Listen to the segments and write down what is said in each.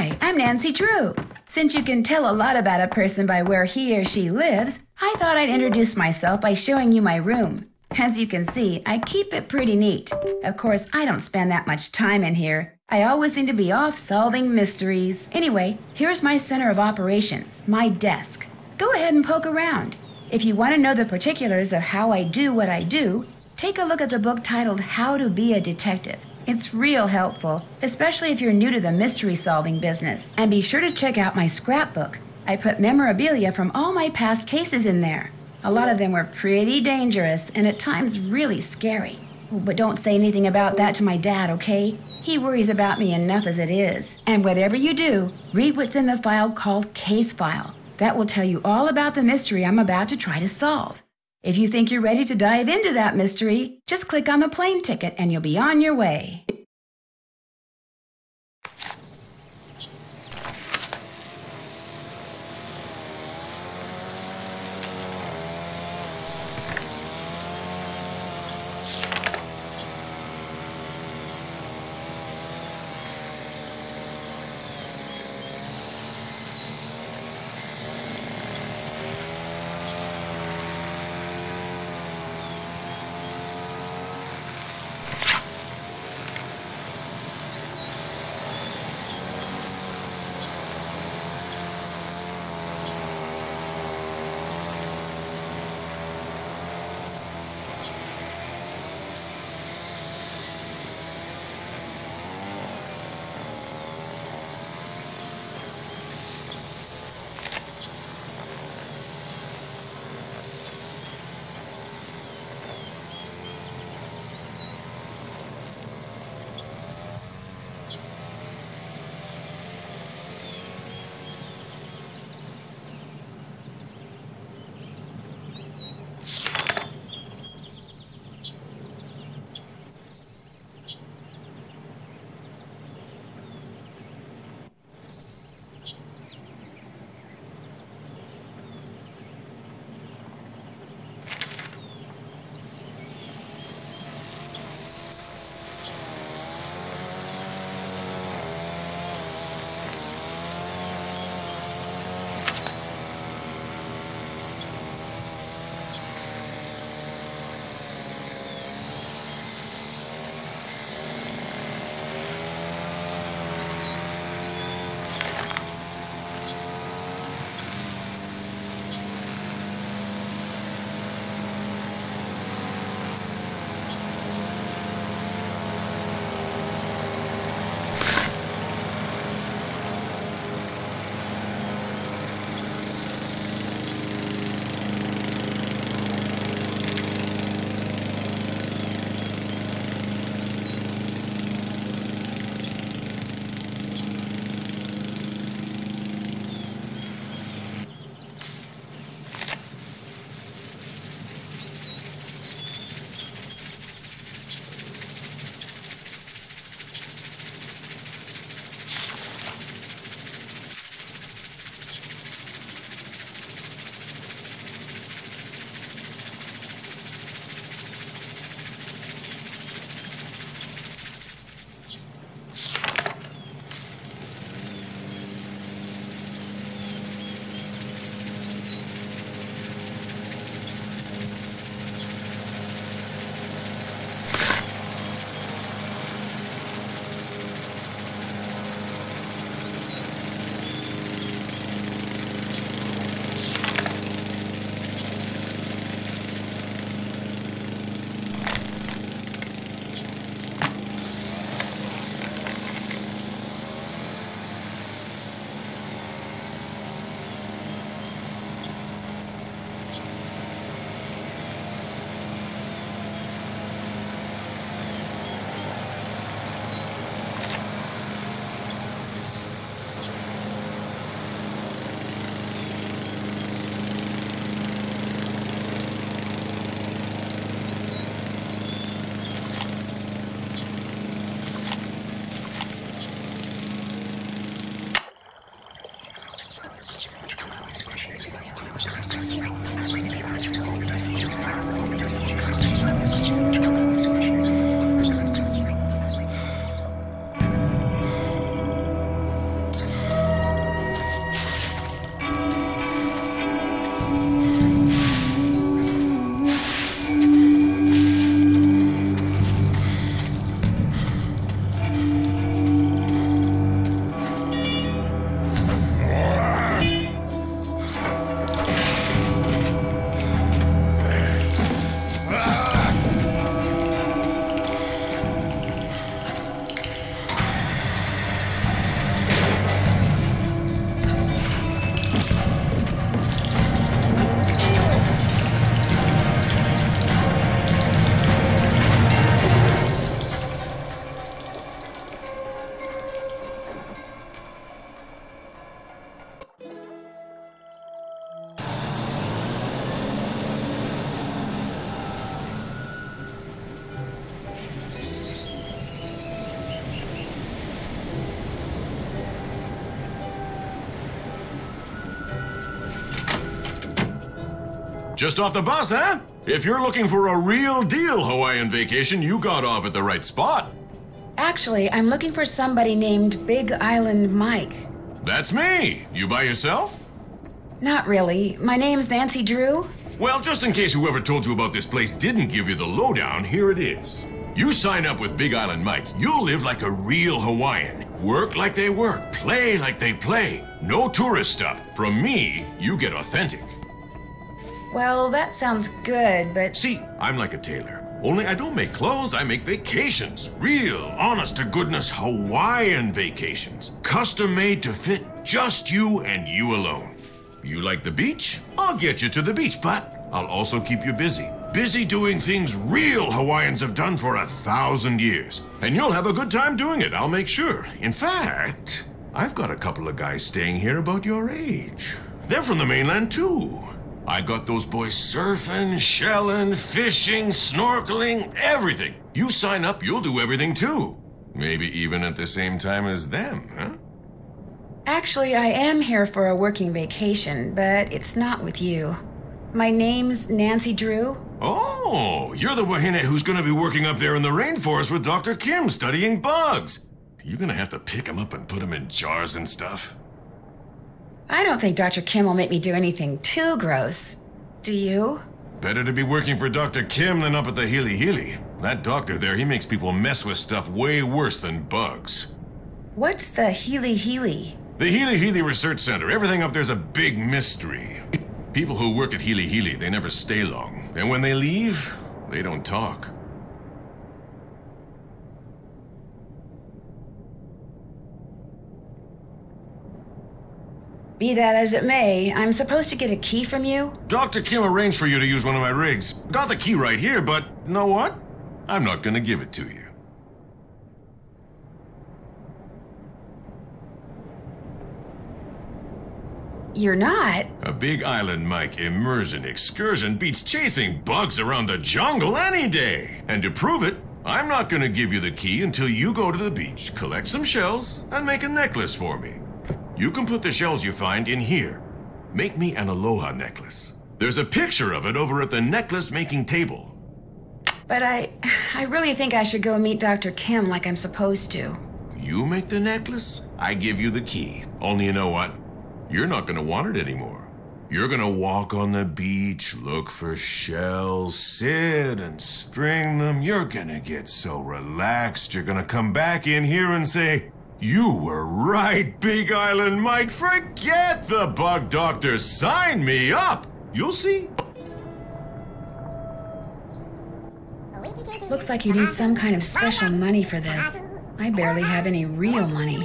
Hi, I'm Nancy Drew. Since you can tell a lot about a person by where he or she lives, I thought I'd introduce myself by showing you my room. As you can see, I keep it pretty neat. Of course, I don't spend that much time in here. I always seem to be off solving mysteries. Anyway, here's my center of operations, my desk. Go ahead and poke around. If you want to know the particulars of how I do what I do, take a look at the book titled How to Be a Detective. It's real helpful, especially if you're new to the mystery-solving business. And be sure to check out my scrapbook. I put memorabilia from all my past cases in there. A lot of them were pretty dangerous and at times really scary. But don't say anything about that to my dad, okay? He worries about me enough as it is. And whatever you do, read what's in the file called Case File. That will tell you all about the mystery I'm about to try to solve. If you think you're ready to dive into that mystery, just click on the plane ticket and you'll be on your way. Just off the bus, huh? If you're looking for a real deal Hawaiian vacation, you got off at the right spot. Actually, I'm looking for somebody named Big Island Mike. That's me. You by yourself? Not really. My name's Nancy Drew. Well, just in case whoever told you about this place didn't give you the lowdown, here it is. You sign up with Big Island Mike, you'll live like a real Hawaiian. Work like they work, play like they play. No tourist stuff. From me, you get authentic. Well, that sounds good, but... See, I'm like a tailor. Only I don't make clothes, I make vacations. Real, honest-to-goodness Hawaiian vacations. Custom-made to fit just you and you alone. You like the beach? I'll get you to the beach, but I'll also keep you busy. Busy doing things real Hawaiians have done for 1,000 years. And you'll have a good time doing it, I'll make sure. In fact, I've got a couple of guys staying here about your age. They're from the mainland, too. I got those boys surfing, shelling, fishing, snorkeling, everything. You sign up, you'll do everything too. Maybe even at the same time as them, huh? Actually, I am here for a working vacation, but it's not with you. My name's Nancy Drew. Oh, you're the wahine who's gonna be working up there in the rainforest with Dr. Kim studying bugs. You're gonna have to pick them up and put them in jars and stuff. I don't think Dr. Kim will make me do anything too gross. Do you? Better to be working for Dr. Kim than up at the Hili Hili. That doctor there, he makes people mess with stuff way worse than bugs. What's the Hili Hili? The Hili Hili Research Center. Everything up there's a big mystery. People who work at Hili Hili, they never stay long. And when they leave, they don't talk. Be that as it may, I'm supposed to get a key from you? Dr. Kim arranged for you to use one of my rigs. Got the key right here, but you know what? I'm not gonna give it to you. You're not? A Big Island Mike immersion excursion beats chasing bugs around the jungle any day. And to prove it, I'm not gonna give you the key until you go to the beach, collect some shells, and make a necklace for me. You can put the shells you find in here. Make me an aloha necklace. There's a picture of it over at the necklace making table. But I really think I should go meet Dr. Kim like I'm supposed to. You make the necklace, I give you the key. Only you know what? You're not gonna want it anymore. You're gonna walk on the beach, look for shells, sit and string them. You're gonna get so relaxed, you're gonna come back in here and say, "You were right, Big Island Mike. Forget the bug doctor. Sign me up." You'll see. Looks like you need some kind of special money for this. I barely have any real money.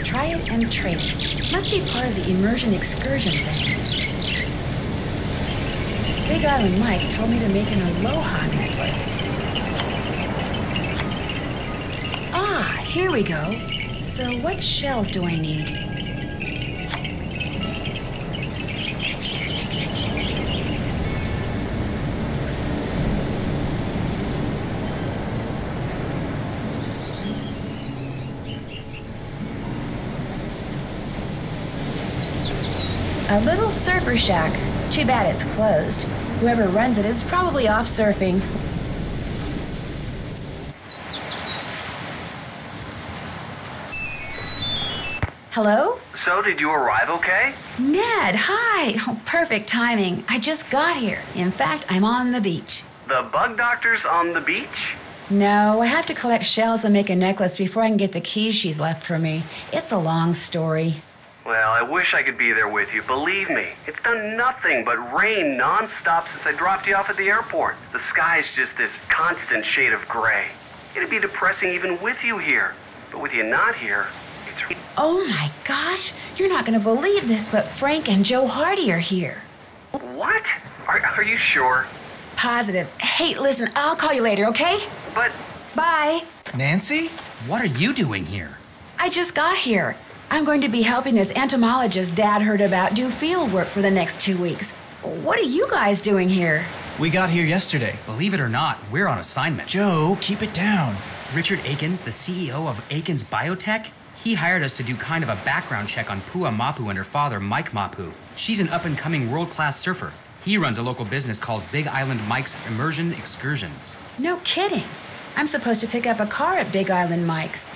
Try it and trade it. Must be part of the immersion excursion thing. Big Island Mike told me to make an aloha necklace. Ah, here we go. So what shells do I need? A little surfer shack. Too bad it's closed. Whoever runs it is probably off surfing. Hello? So, did you arrive okay? Ned, hi! Oh, perfect timing. I just got here. In fact, I'm on the beach. The bug doctor's on the beach? No, I have to collect shells and make a necklace before I can get the keys she's left for me. It's a long story. Well, I wish I could be there with you. Believe me, it's done nothing but rain nonstop since I dropped you off at the airport. The sky's just this constant shade of gray. It'd be depressing even with you here. But with you not here, it's Oh my gosh, you're not going to believe this, but Frank and Joe Hardy are here. What? Are you sure? Positive. Hey, listen, I'll call you later, okay? But Bye. Nancy? What are you doing here? I just got here. I'm going to be helping this entomologist Dad heard about do field work for the next 2 weeks. What are you guys doing here? We got here yesterday. Believe it or not, we're on assignment. Joe, keep it down. Richard Akins, the CEO of Akins Biotech, he hired us to do kind of a background check on Pua Mapu and her father, Mike Mapu. She's an up-and-coming world-class surfer. He runs a local business called Big Island Mike's Immersion Excursions. No kidding. I'm supposed to pick up a car at Big Island Mike's.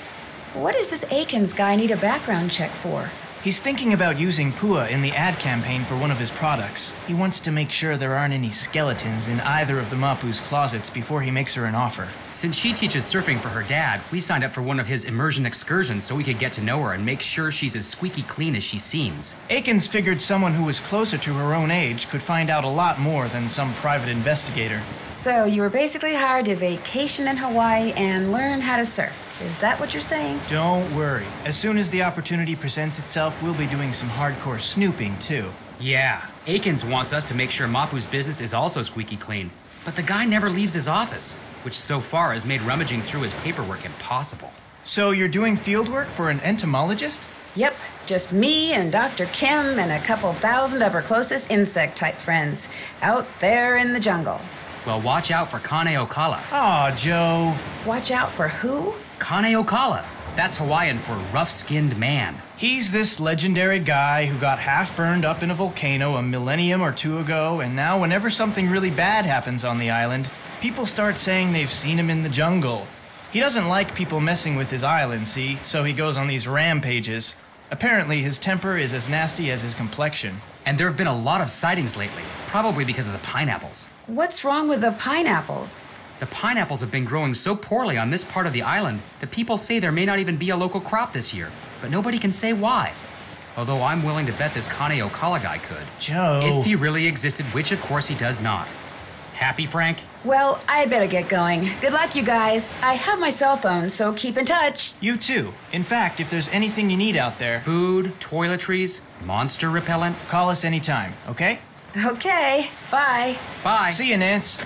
What does this Akins guy need a background check for? He's thinking about using Pua in the ad campaign for one of his products. He wants to make sure there aren't any skeletons in either of the Mapu's closets before he makes her an offer. Since she teaches surfing for her dad, we signed up for one of his immersion excursions so we could get to know her and make sure she's as squeaky clean as she seems. Akins figured someone who was closer to her own age could find out a lot more than some private investigator. So you were basically hired to vacation in Hawaii and learn how to surf. Is that what you're saying? Don't worry. As soon as the opportunity presents itself, we'll be doing some hardcore snooping, too. Yeah, Akins wants us to make sure Mapu's business is also squeaky clean. But the guy never leaves his office, which so far has made rummaging through his paperwork impossible. So you're doing field work for an entomologist? Yep, just me and Dr. Kim and a couple thousand of her closest insect-type friends out there in the jungle. Well, watch out for Kāne Ōkala. Aw, Joe. Watch out for who? Kāne Ōkala. That's Hawaiian for rough-skinned man. He's this legendary guy who got half burned up in a volcano a millennium or two ago, and now whenever something really bad happens on the island, people start saying they've seen him in the jungle. He doesn't like people messing with his island, see, so he goes on these rampages. Apparently, his temper is as nasty as his complexion. And there have been a lot of sightings lately, probably because of the pineapples. What's wrong with the pineapples? The pineapples have been growing so poorly on this part of the island that people say there may not even be a local crop this year, but nobody can say why. Although I'm willing to bet this Kāne Ōkala guy could. Joe. If he really existed, which of course he does not. Happy, Frank? Well, I better get going. Good luck, you guys. I have my cell phone, so keep in touch. You too. In fact, if there's anything you need out there, Food, toiletries, monster repellent. call us anytime, okay? Okay, bye. Bye. See you, Nance.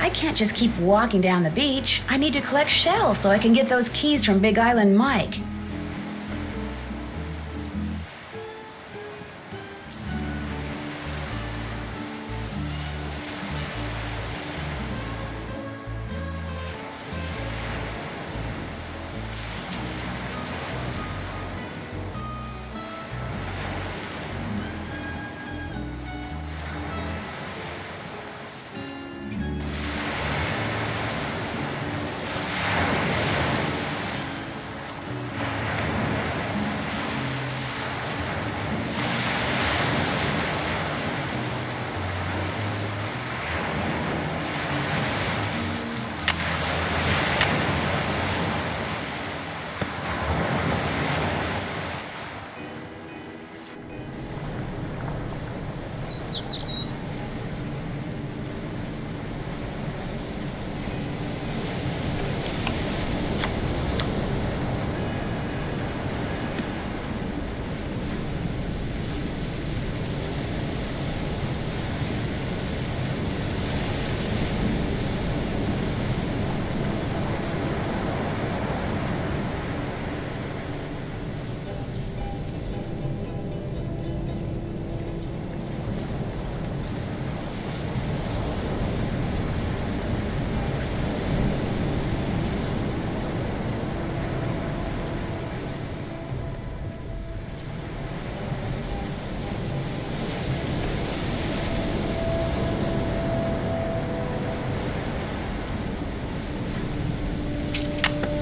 I can't just keep walking down the beach. I need to collect shells so I can get those keys from Big Island Mike.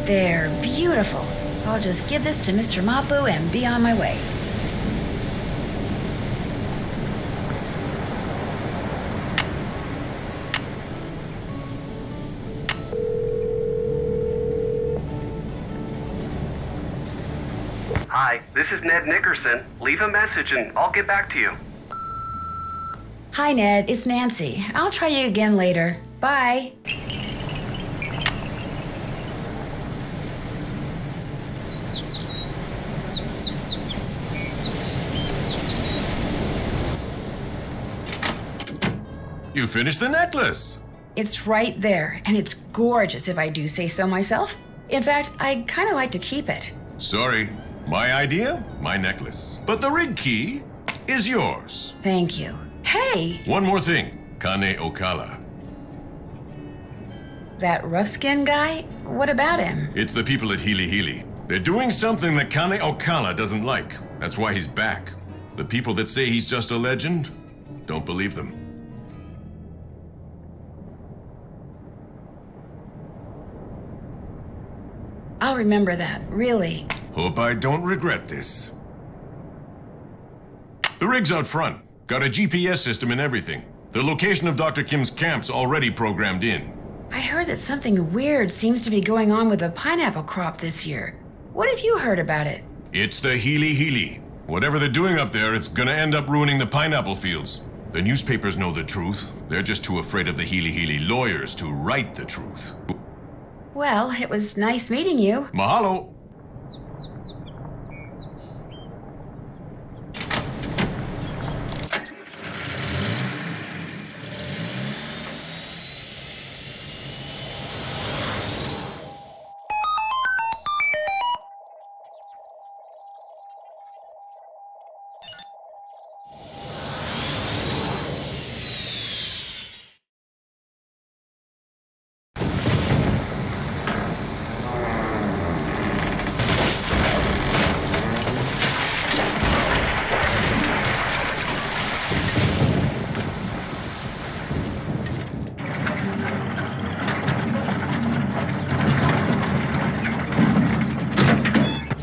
They're beautiful. I'll just give this to Mr. Mapu and be on my way. Hi, this is Ned Nickerson. Leave a message and I'll get back to you. Hi, Ned. It's Nancy. I'll try you again later. Bye. You finished the necklace. It's right there, and it's gorgeous if I do say so myself. In fact, I'd kind of like to keep it. Sorry. My idea, my necklace. But the rig key is yours. Thank you. Hey! One more thing. Kāne Ōkala. That rough-skinned guy? What about him? It's the people at Hili Hili. They're doing something that Kāne Ōkala doesn't like. That's why he's back. The people that say he's just a legend, don't believe them. I'll remember that, really. Hope I don't regret this. The rig's out front. Got a GPS system and everything. The location of Dr. Kim's camp's already programmed in. I heard that something weird seems to be going on with the pineapple crop this year. What have you heard about it? It's the Hili Hili. Whatever they're doing up there, it's gonna end up ruining the pineapple fields. The newspapers know the truth. They're just too afraid of the Hili Hili lawyers to write the truth. Well, it was nice meeting you. Mahalo.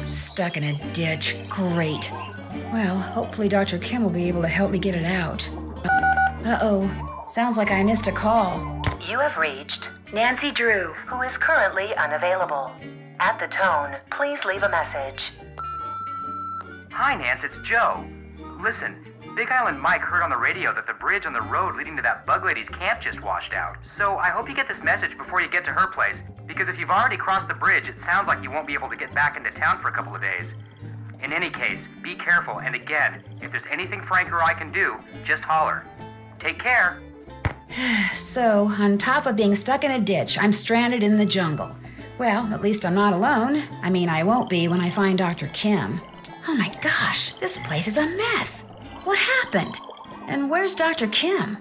Stuck in a ditch. Great. Well, hopefully Dr. Kim will be able to help me get it out. Uh-oh. Sounds like I missed a call. You have reached Nancy Drew, who is currently unavailable. At the tone, please leave a message. Hi, Nance, it's Joe. Listen, Big Island Mike heard on the radio that the bridge on the road leading to that bug lady's camp just washed out. So I hope you get this message before you get to her place, because if you've already crossed the bridge, it sounds like you won't be able to get back into town for a couple of days. In any case, be careful, and again, if there's anything Frank or I can do, just holler. Take care. So, on top of being stuck in a ditch, I'm stranded in the jungle. Well, at least I'm not alone. I mean, I won't be when I find Dr. Kim. Oh my gosh, this place is a mess. What happened? And where's Dr. Kim?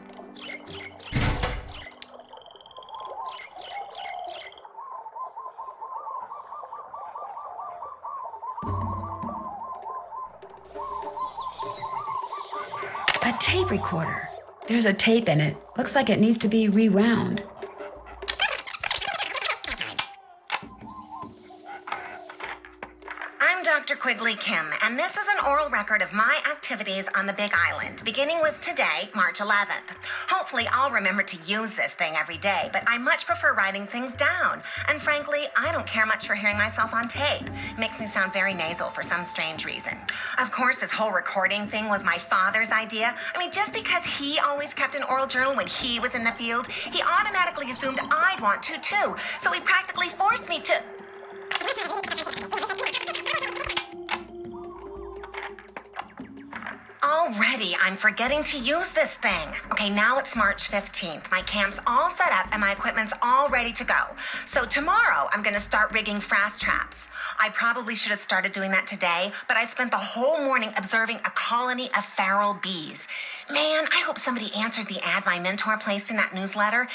A tape recorder. There's a tape in it. Looks like it needs to be rewound. I'm Dr. Quigley Kim, and this is an oral record of my activities on the Big Island, beginning with today, March 11th. Hopefully, I'll remember to use this thing every day, but I much prefer writing things down. And frankly, I don't care much for hearing myself on tape. It makes me sound very nasal for some strange reason. Of course, this whole recording thing was my father's idea. I mean, just because he always kept an oral journal when he was in the field, he automatically assumed I'd want to too. So he practically forced me to... Already, I'm forgetting to use this thing. Okay, now it's March 15th. My camp's all set up and my equipment's all ready to go. So tomorrow, I'm gonna start rigging fast traps. I probably should have started doing that today, but I spent the whole morning observing a colony of feral bees. Man, I hope somebody answers the ad my mentor placed in that newsletter.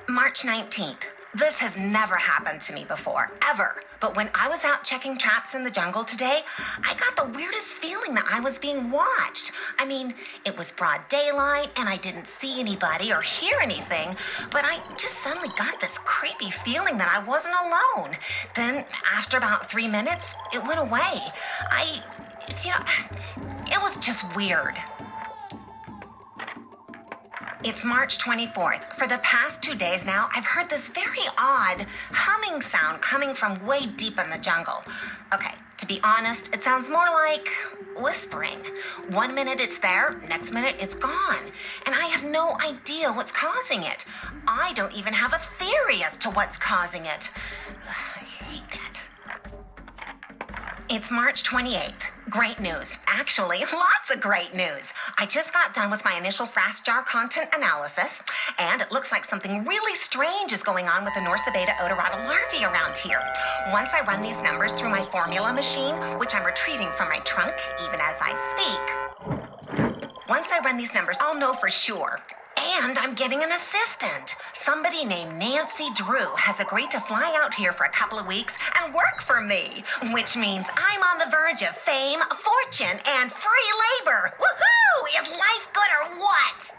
March 19th. This has never happened to me before, ever. But when I was out checking traps in the jungle today, I got the weirdest feeling that I was being watched. I mean, it was broad daylight and I didn't see anybody or hear anything, but I just suddenly got this creepy feeling that I wasn't alone. Then, after about 3 minutes, it went away. It was just weird. It's March 24th. For the past 2 days now, I've heard this very odd humming sound coming from way deep in the jungle. Okay, to be honest, it sounds more like whispering. 1 minute it's there, next minute it's gone. And I have no idea what's causing it. I don't even have a theory as to what's causing it. I hate that. It's March 28th. Great news. Actually, lots of great news. I just got done with my initial fast jar content analysis, and it looks like something really strange is going on with the Norsa beta odorata larvae around here. Once I run these numbers through my formula machine, which I'm retrieving from my trunk even as I speak, once I run these numbers, I'll know for sure. And I'm getting an assistant. Somebody named Nancy Drew has agreed to fly out here for a couple of weeks and work for me, which means I'm on the verge of fame, fortune, and free labor. Woohoo! Is life good or what?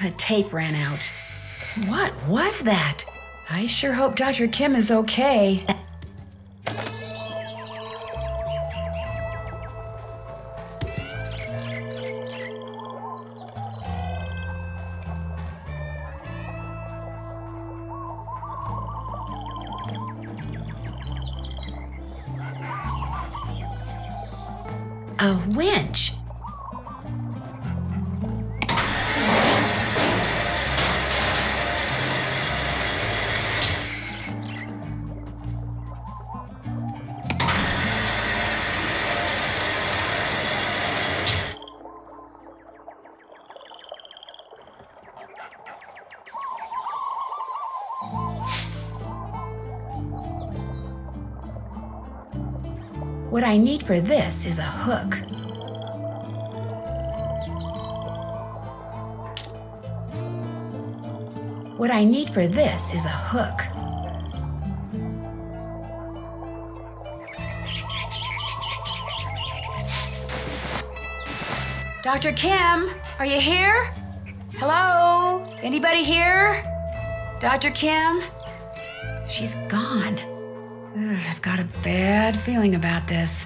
The tape ran out. What was that? I sure hope Dr. Kim is okay. A winch. What I need for this is a hook. What I need for this is a hook. Dr. Kim, are you here? Hello? Anybody here? Dr. Kim? She's gone. Ugh, I've got a bad feeling about this.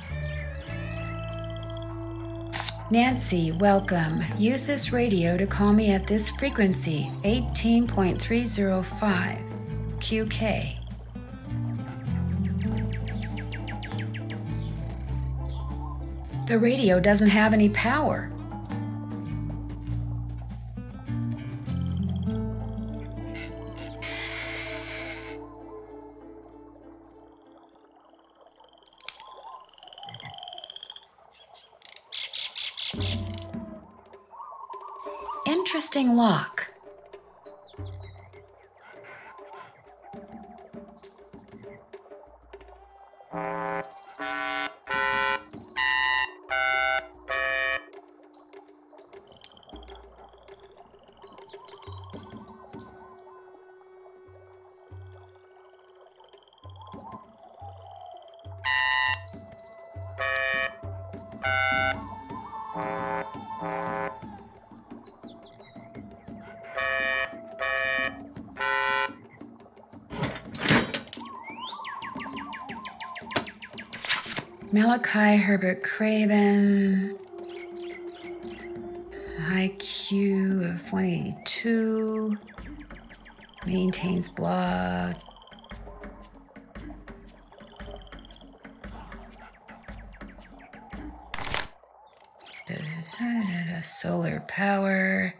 Nancy, welcome. Use this radio to call me at this frequency, 18.305 QK. The radio doesn't have any power. Interesting lock. Malachi Herbert Craven, IQ of 182, maintains blog. Solar power.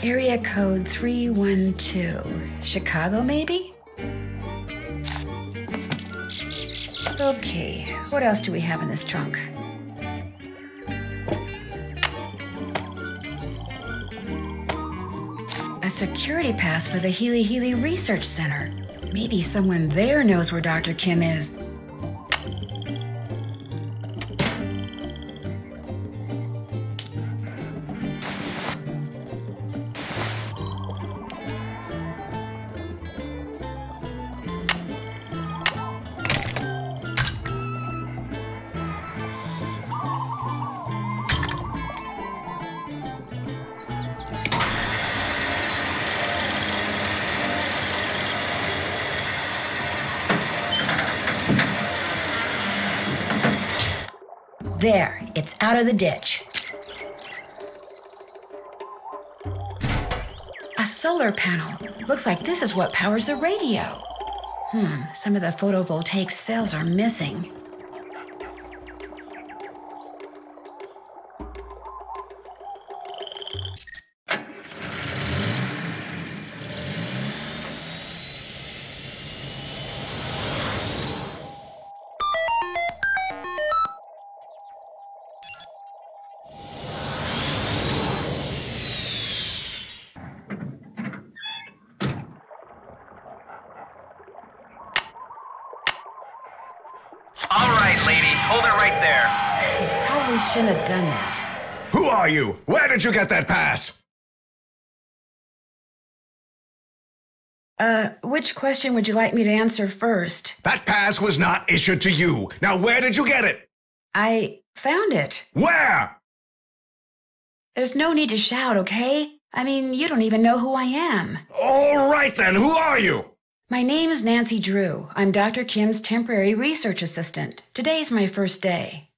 Area code 312. Chicago, maybe? Okay, what else do we have in this trunk? A security pass for the Healy Healy Research Center. Maybe someone there knows where Dr. Kim is. There, it's out of the ditch. A solar panel. Looks like this is what powers the radio. Some of the photovoltaic cells are missing. All right, lady, hold it right there. I probably shouldn't have done that. Who are you? Where did you get that pass? Which question would you like me to answer first? That pass was not issued to you. Now, where did you get it? I found it. Where? There's no need to shout, okay? I mean, you don't even know who I am. All right, then. Who are you? My name is Nancy Drew. I'm Dr. Kim's temporary research assistant. Today's my first day.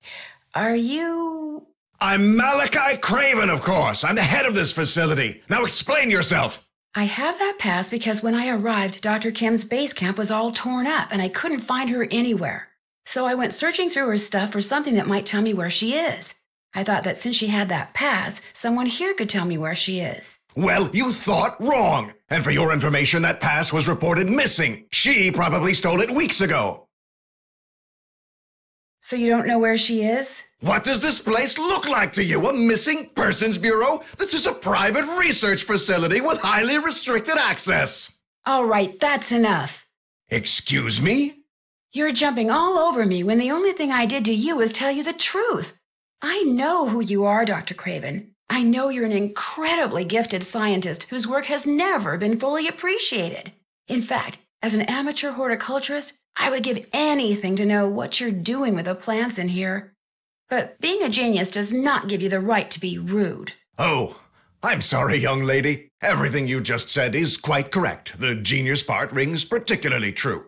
Are you... I'm Malachi Craven, of course. I'm the head of this facility. Now explain yourself. I have that pass because when I arrived, Dr. Kim's base camp was all torn up and I couldn't find her anywhere. So I went searching through her stuff for something that might tell me where she is. I thought that since she had that pass, someone here could tell me where she is. Well, you thought wrong. And for your information, that pass was reported missing. She probably stole it weeks ago. So you don't know where she is? What does this place look like to you? A missing persons bureau? This is a private research facility with highly restricted access. All right, that's enough. Excuse me? You're jumping all over me when the only thing I did to you was tell you the truth. I know who you are, Dr. Craven. I know you're an incredibly gifted scientist whose work has never been fully appreciated. In fact, as an amateur horticulturist, I would give anything to know what you're doing with the plants in here. But being a genius does not give you the right to be rude. Oh, I'm sorry, young lady. Everything you just said is quite correct. The genius part rings particularly true.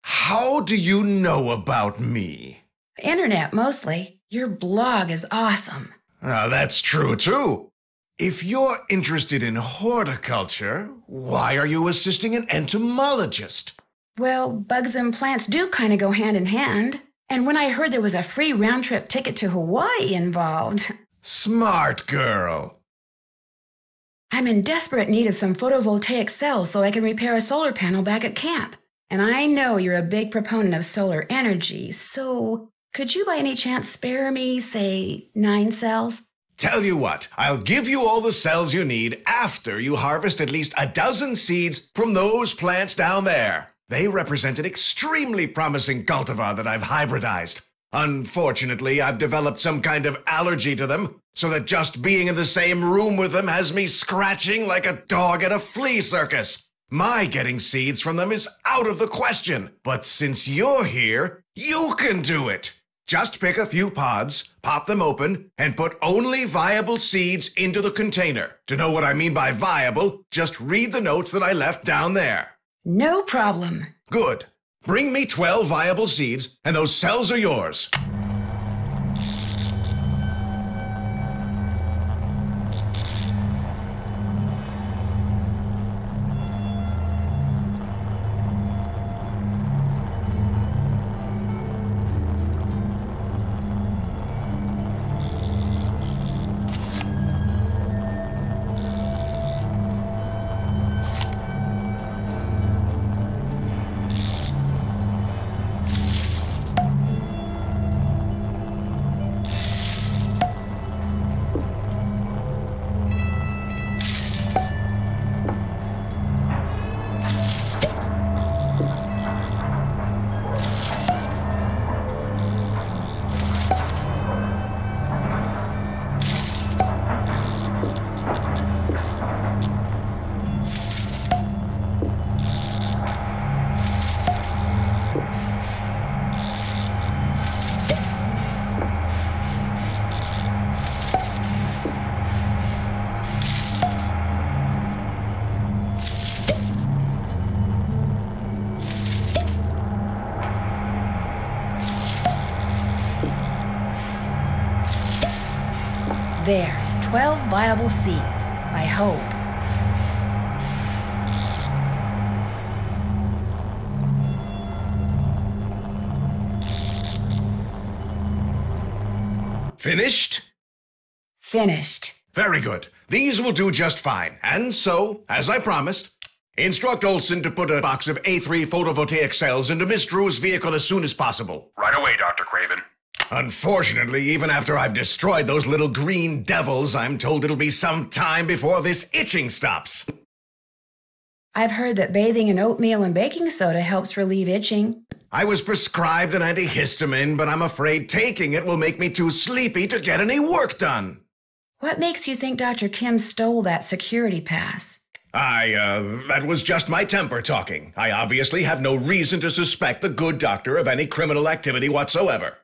How do you know about me? Internet, mostly. Your blog is awesome. That's true, too. If you're interested in horticulture, why are you assisting an entomologist? Well, bugs and plants do kind of go hand in hand. And when I heard there was a free round-trip ticket to Hawaii involved... Smart girl. I'm in desperate need of some photovoltaic cells so I can repair a solar panel back at camp. And I know you're a big proponent of solar energy, so... could you by any chance spare me, say, 9 cells? Tell you what, I'll give you all the cells you need after you harvest at least a dozen seeds from those plants down there. They represent an extremely promising cultivar that I've hybridized. Unfortunately, I've developed some kind of allergy to them, so that just being in the same room with them has me scratching like a dog at a flea circus. My getting seeds from them is out of the question, but since you're here, you can do it. Just pick a few pods, pop them open, and put only viable seeds into the container. To know what I mean by viable, just read the notes that I left down there. No problem. Good. Bring me 12 viable seeds, and those cells are yours. There, 12 viable seeds, I hope. Finished? Finished. Very good. These will do just fine. And so, as I promised, instruct Olson to put a box of A3 photovoltaic cells into Miss Drew's vehicle as soon as possible. Right away, Dr. Craven. Unfortunately, even after I've destroyed those little green devils, I'm told it'll be some time before this itching stops. I've heard that bathing in oatmeal and baking soda helps relieve itching. I was prescribed an antihistamine, but I'm afraid taking it will make me too sleepy to get any work done. What makes you think Dr. Kim stole that security pass? That was just my temper talking. I obviously have no reason to suspect the good doctor of any criminal activity whatsoever.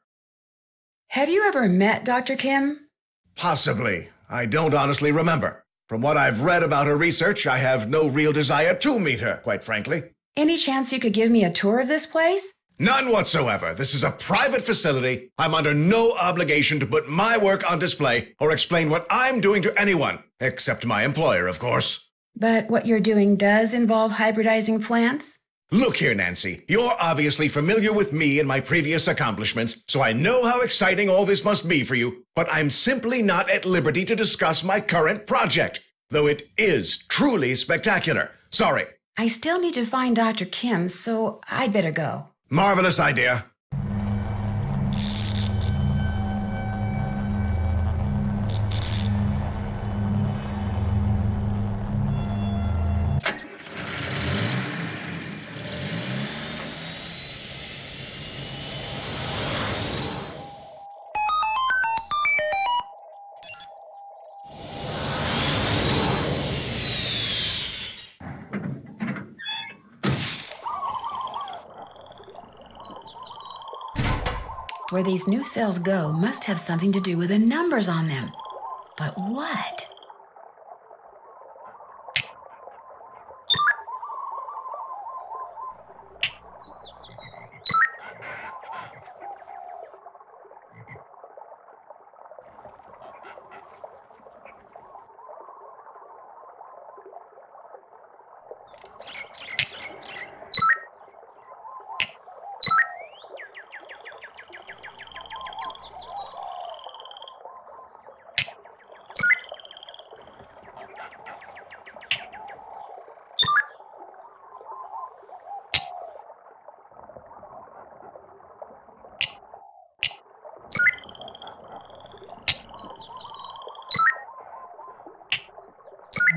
Have you ever met Dr. Kim? Possibly. I don't honestly remember. From what I've read about her research, I have no real desire to meet her, quite frankly. Any chance you could give me a tour of this place? None whatsoever. This is a private facility. I'm under no obligation to put my work on display or explain what I'm doing to anyone, except my employer, of course. But what you're doing does involve hybridizing plants? Look here, Nancy. You're obviously familiar with me and my previous accomplishments, so I know how exciting all this must be for you, but I'm simply not at liberty to discuss my current project, though it is truly spectacular. Sorry. I still need to find Dr. Kim, so I'd better go. Marvelous idea. Where these new cells go must have something to do with the numbers on them. But what?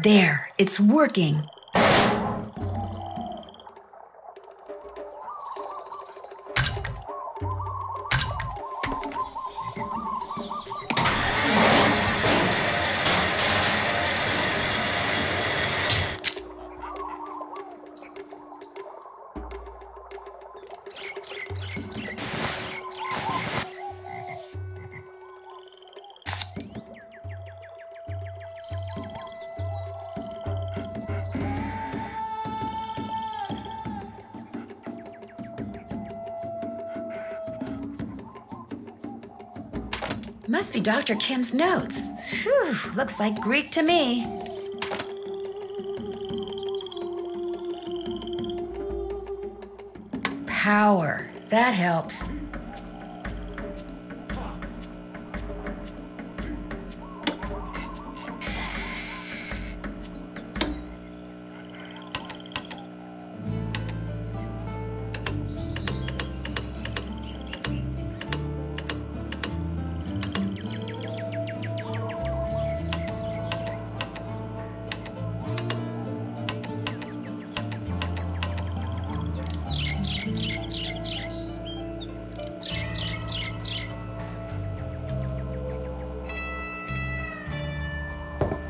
There, it's working. Must be Dr. Kim's notes. Phew, looks like Greek to me. Power, that helps.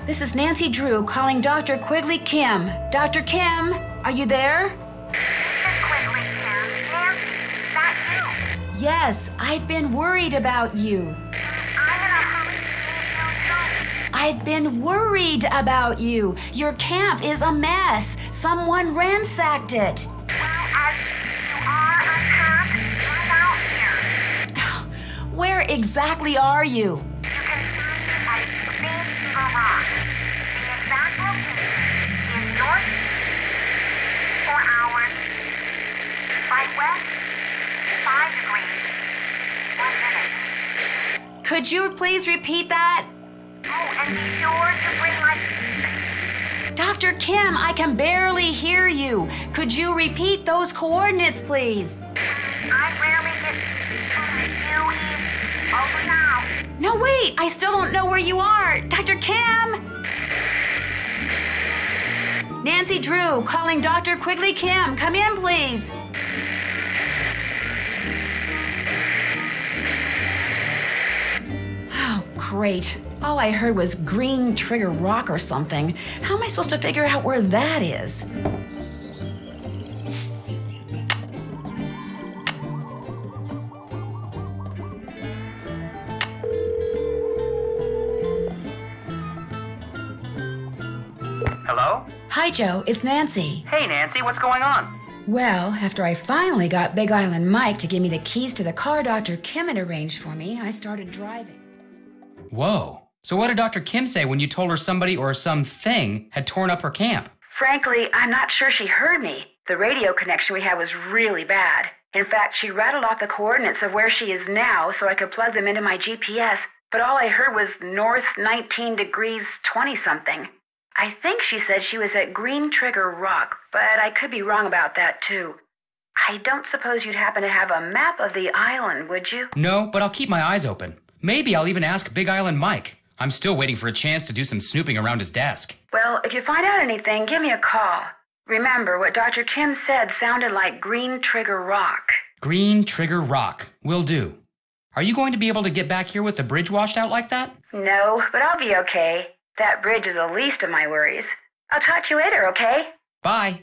This is Nancy Drew calling Dr. Quigley Kim. Dr. Kim, are you there? Quigley Kim. Nancy, is that you? Yes, I've been worried about you. I'm in a hurry to see you too. I've been worried about you. Your camp is a mess. Someone ransacked it. Well, as you are unpacked, right out here. Where exactly are you? You can find me at Trigger Rock. The exact location is north 4 hours, by west 5 degrees, 1 minute. Could you please repeat that? Oh, and be sure to bring my... Dr. Kim, I can barely hear you. Could you repeat those coordinates, please? I rarely get you in. Over now. No, wait, I still don't know where you are. Dr. Kim! Nancy Drew, calling Dr. Quigley Kim. Come in, please. Oh, great. All I heard was Green Trigger Rock or something. How am I supposed to figure out where that is? Hello? Hi, Joe. It's Nancy. Hey, Nancy, what's going on? Well, after I finally got Big Island Mike to give me the keys to the car Dr. Kim had arranged for me, I started driving. Whoa. So what did Dr. Kim say when you told her somebody or something had torn up her camp? Frankly, I'm not sure she heard me. The radio connection we had was really bad. In fact, she rattled off the coordinates of where she is now so I could plug them into my GPS, but all I heard was north 19 degrees 20-something. I think she said she was at Green Trigger Rock, but I could be wrong about that, too. I don't suppose you'd happen to have a map of the island, would you? No, but I'll keep my eyes open. Maybe I'll even ask Big Island Mike. I'm still waiting for a chance to do some snooping around his desk. Well, if you find out anything, give me a call. Remember, what Dr. Kim said sounded like Green Trigger Rock. Green Trigger Rock. Will do. Are you going to be able to get back here with the bridge washed out like that? No, but I'll be okay. That bridge is the least of my worries. I'll talk to you later, okay? Bye.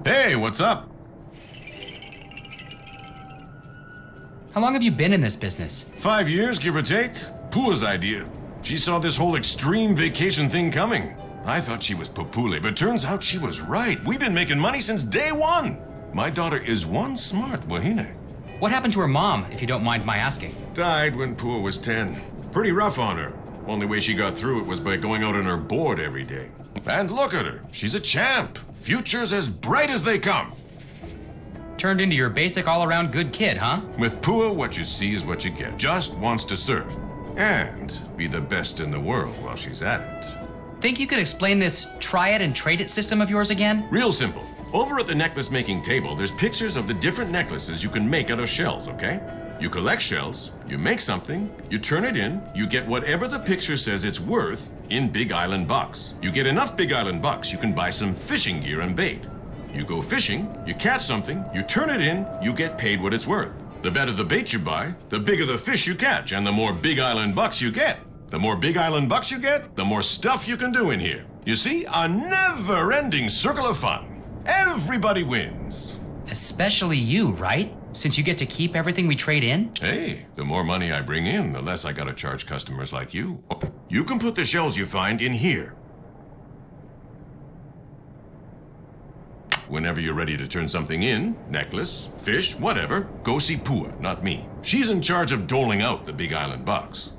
Hey, what's up? How long have you been in this business? 5 years, give or take. Pua's idea. She saw this whole extreme vacation thing coming. I thought she was popule, but turns out she was right. We've been making money since day one. My daughter is one smart wahine. What happened to her mom, if you don't mind my asking? Died when Pua was 10. Pretty rough on her. Only way she got through it was by going out on her board every day. And look at her. She's a champ. Future's as bright as they come. Turned into your basic all-around good kid, huh? With Pua, what you see is what you get. Just wants to serve. And be the best in the world while she's at it. Think you could explain this try it and trade it system of yours again? Real simple. Over at the necklace making table, there's pictures of the different necklaces you can make out of shells, okay? You collect shells, you make something, you turn it in, you get whatever the picture says it's worth in Big Island bucks. You get enough Big Island bucks, you can buy some fishing gear and bait. You go fishing, you catch something, you turn it in, you get paid what it's worth. The better the bait you buy, the bigger the fish you catch, and the more Big Island bucks you get. The more Big Island bucks you get, the more stuff you can do in here. You see, a never-ending circle of fun. Everybody wins. Especially you, right? Since you get to keep everything we trade in? Hey, the more money I bring in, the less I gotta charge customers like you. You can put the shells you find in here. Whenever you're ready to turn something in, necklace, fish, whatever, go see Pua, not me. She's in charge of doling out the Big Island bucks.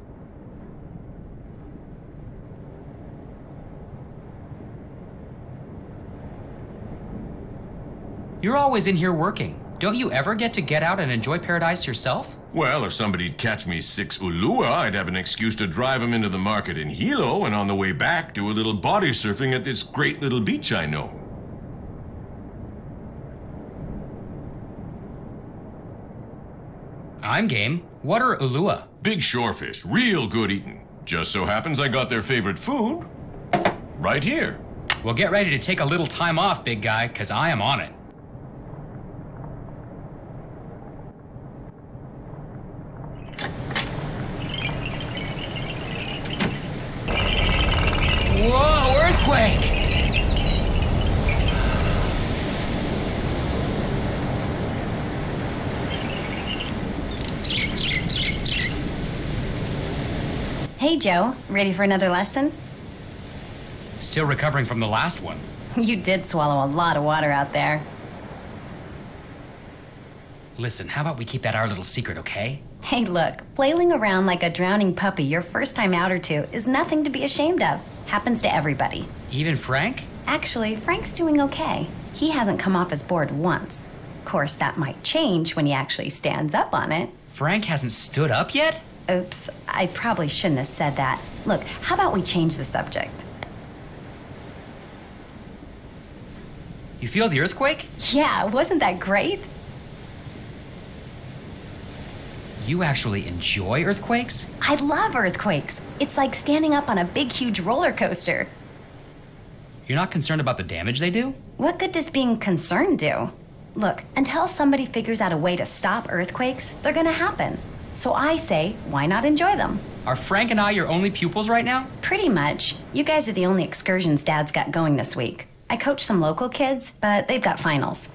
You're always in here working. Don't you ever get to get out and enjoy paradise yourself? Well, if somebody'd catch me 6 ulua, I'd have an excuse to drive them into the market in Hilo, and on the way back, do a little body surfing at this great little beach I know. I'm game. What are ulua? Big shorefish, real good eating. Just so happens I got their favorite food right here. Well, get ready to take a little time off, big guy, 'cause I am on it. Whoa, earthquake! Hey, Joe. Ready for another lesson? Still recovering from the last one. You did swallow a lot of water out there. Listen, how about we keep that our little secret, okay? Hey, look, flailing around like a drowning puppy your first time out or two is nothing to be ashamed of. Happens to everybody. Even Frank? Actually, Frank's doing okay. He hasn't come off his board once. Of course, that might change when he actually stands up on it. Frank hasn't stood up yet? Oops, I probably shouldn't have said that. Look, how about we change the subject? You feel the earthquake? Yeah, wasn't that great? You actually enjoy earthquakes? I love earthquakes. It's like standing up on a big, huge roller coaster. You're not concerned about the damage they do? What good does being concerned do? Look, until somebody figures out a way to stop earthquakes, they're gonna happen. So I say, why not enjoy them? Are Frank and I your only pupils right now? Pretty much. You guys are the only excursions Dad's got going this week. I coach some local kids, but they've got finals.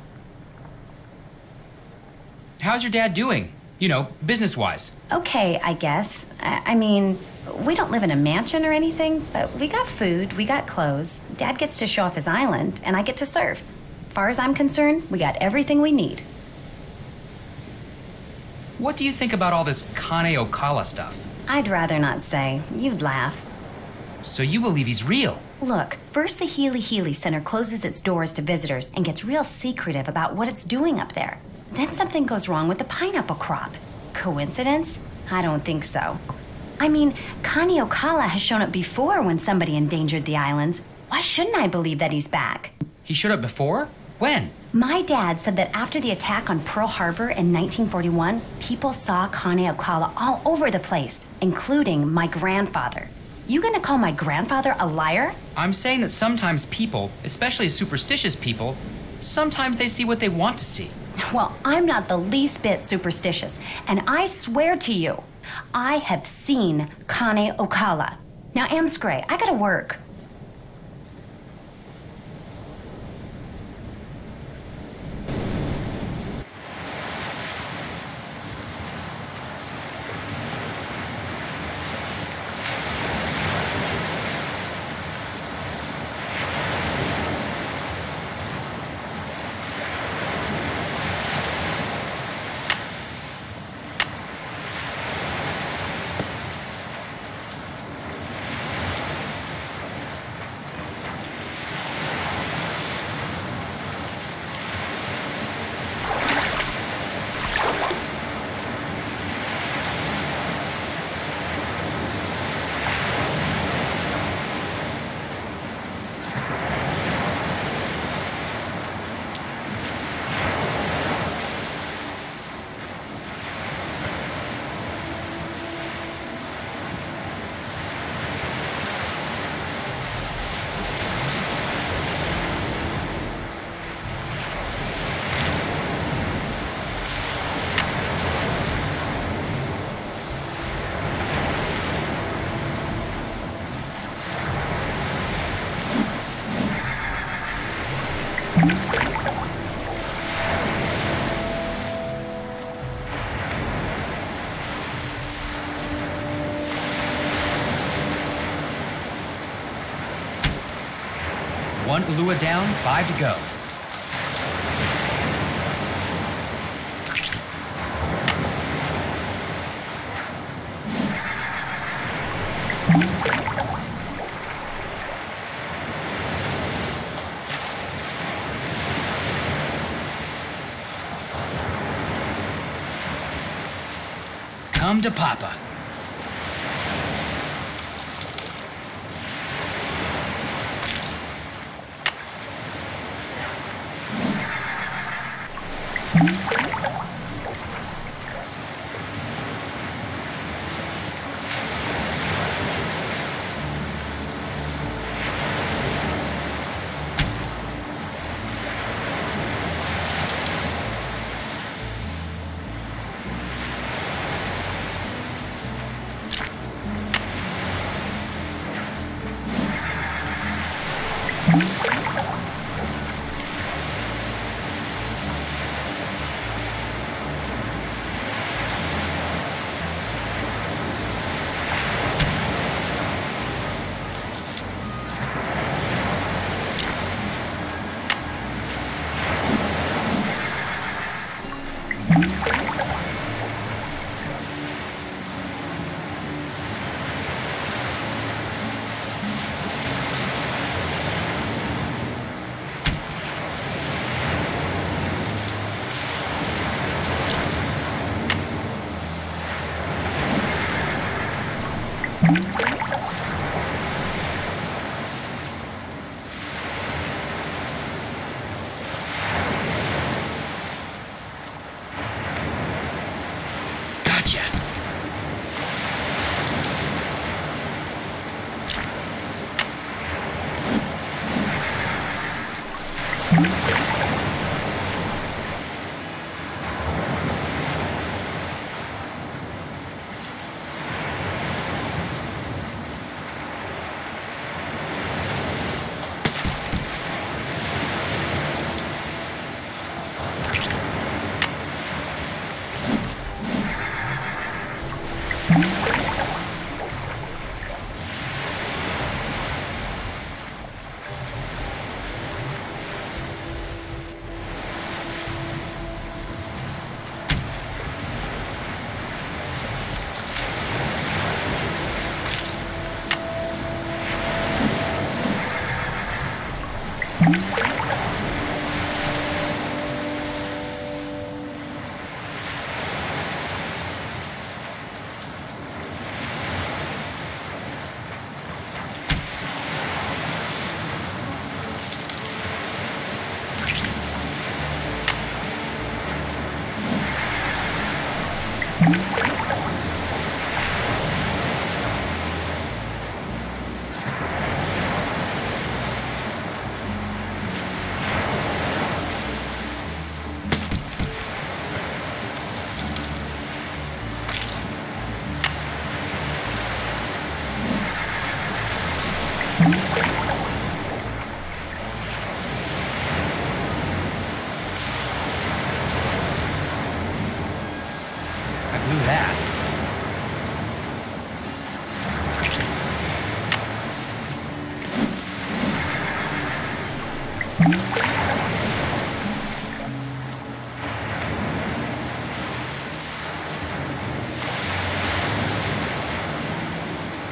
How's your dad doing? You know, business-wise. Okay, I guess. I mean, we don't live in a mansion or anything, but we got food, we got clothes. Dad gets to show off his island, and I get to surf. Far as I'm concerned, we got everything we need. What do you think about all this Kāne Ōkala stuff? I'd rather not say. You'd laugh. So you believe he's real? Look, first the Healy Center closes its doors to visitors and gets real secretive about what it's doing up there. Then something goes wrong with the pineapple crop. Coincidence? I don't think so. I mean, Kāne Ōkala has shown up before when somebody endangered the islands. Why shouldn't I believe that he's back? He showed up before? When? My dad said that after the attack on Pearl Harbor in 1941, people saw Kāne Ōkala all over the place, including my grandfather. You gonna call my grandfather a liar? I'm saying that sometimes people, especially superstitious people, sometimes they see what they want to see. Well, I'm not the least bit superstitious, and I swear to you, I have seen Kāne Ōkala. Now, Amscray, I gotta work. One Ulua down, 5 to go. Come to Papa.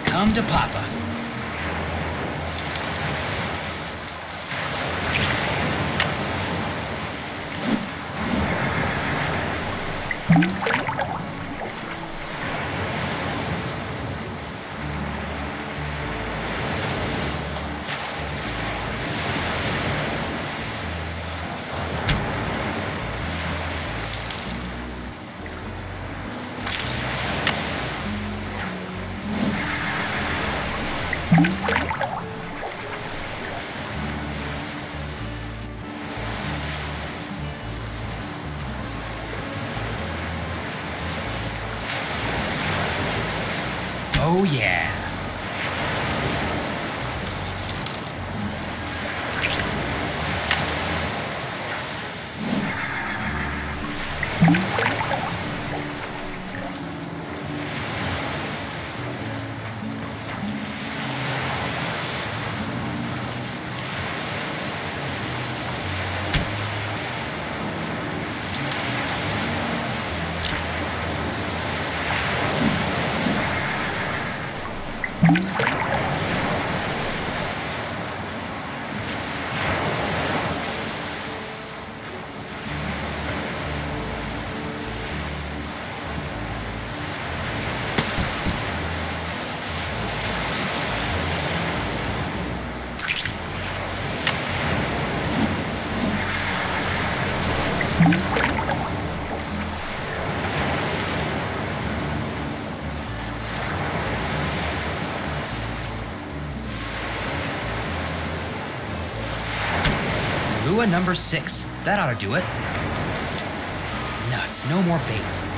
Come to Papa. Oh yeah. Lua number 6. That ought to do it. Nuts, no more bait.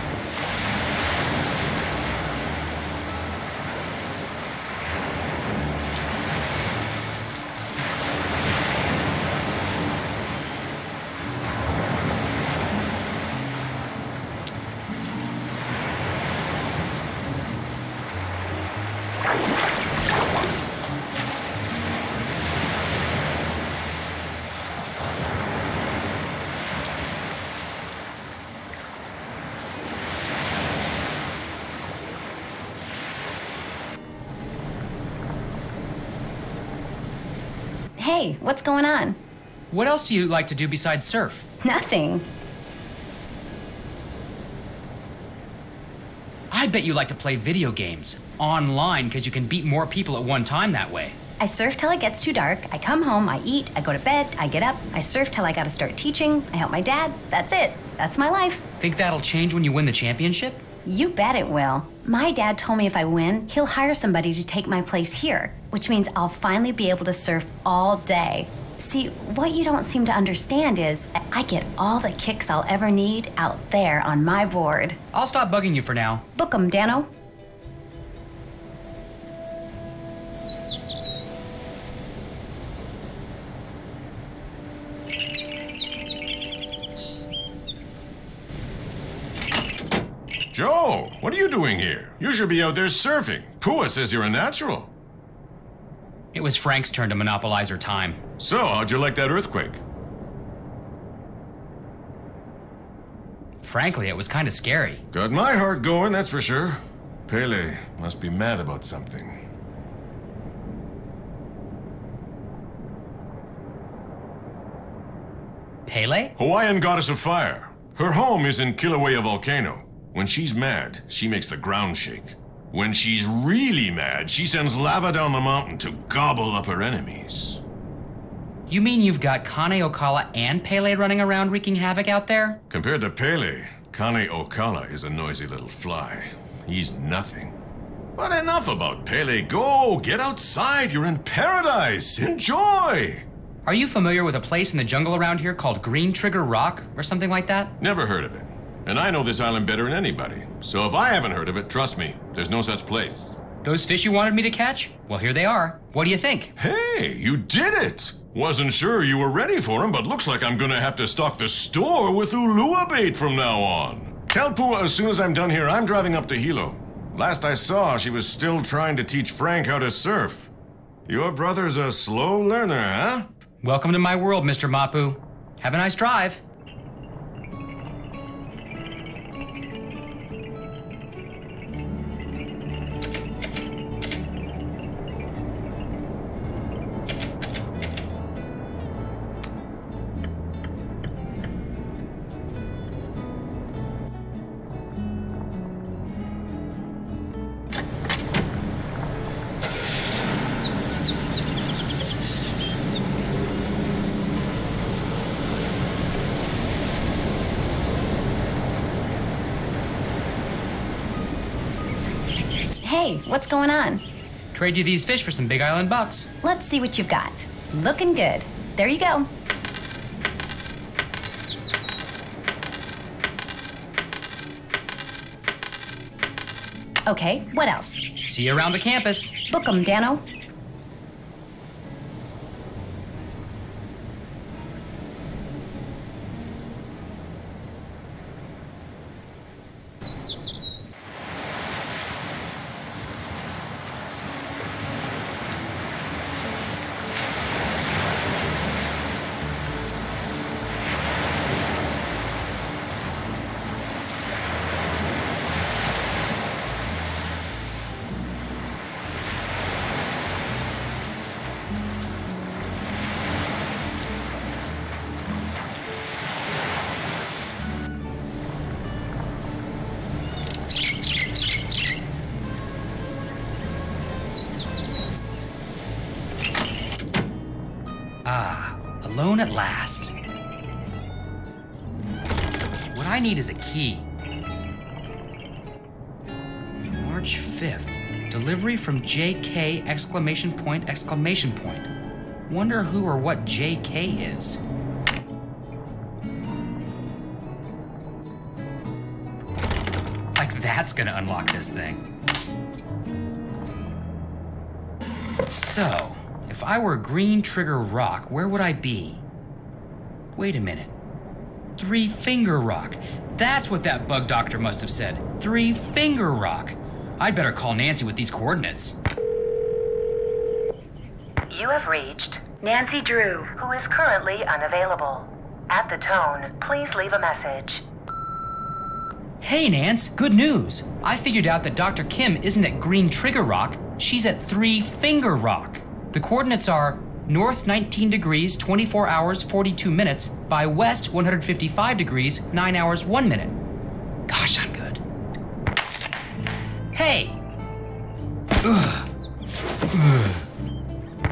Hey, what's going on? What else do you like to do besides surf? Nothing. I bet you like to play video games. Online, because you can beat more people at one time that way. I surf till it gets too dark. I come home, I eat, I go to bed, I get up, I surf till I gotta start teaching, I help my dad. That's it. That's my life. Think that'll change when you win the championship? You bet it will. My dad told me if I win, he'll hire somebody to take my place here, which means I'll finally be able to surf all day. See, what you don't seem to understand is I get all the kicks I'll ever need out there on my board. I'll stop bugging you for now. Book 'em, Dano. Joe, what are you doing here? You should be out there surfing. Pua says you're a natural. It was Frank's turn to monopolize her time. So, how'd you like that earthquake? Frankly, it was kind of scary. Got my heart going, that's for sure. Pele must be mad about something. Pele? Hawaiian goddess of fire. Her home is in Kilauea volcano. When she's mad, she makes the ground shake. When she's really mad, she sends lava down the mountain to gobble up her enemies. You mean you've got Kāne Ōkala and Pele running around wreaking havoc out there? Compared to Pele, Kāne Ōkala is a noisy little fly. He's nothing. But enough about Pele. Go, get outside. You're in paradise. Enjoy. Are you familiar with a place in the jungle around here called Green Trigger Rock or something like that? Never heard of it. And I know this island better than anybody. So if I haven't heard of it, trust me, there's no such place. Those fish you wanted me to catch? Well, here they are. What do you think? Hey, you did it! Wasn't sure you were ready for them, but looks like I'm gonna have to stock the store with ulua bait from now on. Tell Pua as soon as I'm done here, I'm driving up to Hilo. Last I saw, she was still trying to teach Frank how to surf. Your brother's a slow learner, huh? Welcome to my world, Mr. Mapu. Have a nice drive. Hey, what's going on? Trade you these fish for some Big Island bucks. Let's see what you've got. Looking good. There you go. Okay, what else? See you around the campus. Book 'em, Dano. Alone at last. What I need is a key. March 5th. Delivery from JK exclamation point exclamation point. Wonder who or what JK is. Like that's gonna unlock this thing. So, if I were Green Trigger Rock, where would I be? Wait a minute. Three Finger Rock. That's what that bug doctor must have said. Three Finger Rock. I'd better call Nancy with these coordinates. You have reached Nancy Drew, who is currently unavailable. At the tone, please leave a message. Hey, Nance, good news. I figured out that Dr. Kim isn't at Green Trigger Rock. She's at Three Finger Rock. The coordinates are north 19 degrees, 24 hours, 42 minutes, by west 155 degrees, 9 hours, 1 minute. Gosh, I'm good. Hey!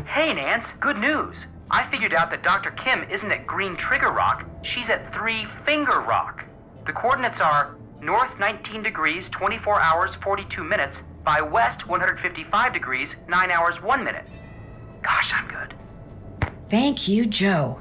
Hey, Nance, good news. I figured out that Dr. Kim isn't at Green Trigger Rock. She's at Three Finger Rock. The coordinates are north 19 degrees, 24 hours, 42 minutes, by west 155 degrees, 9 hours, 1 minute. Gosh, I'm good. Thank you, Joe.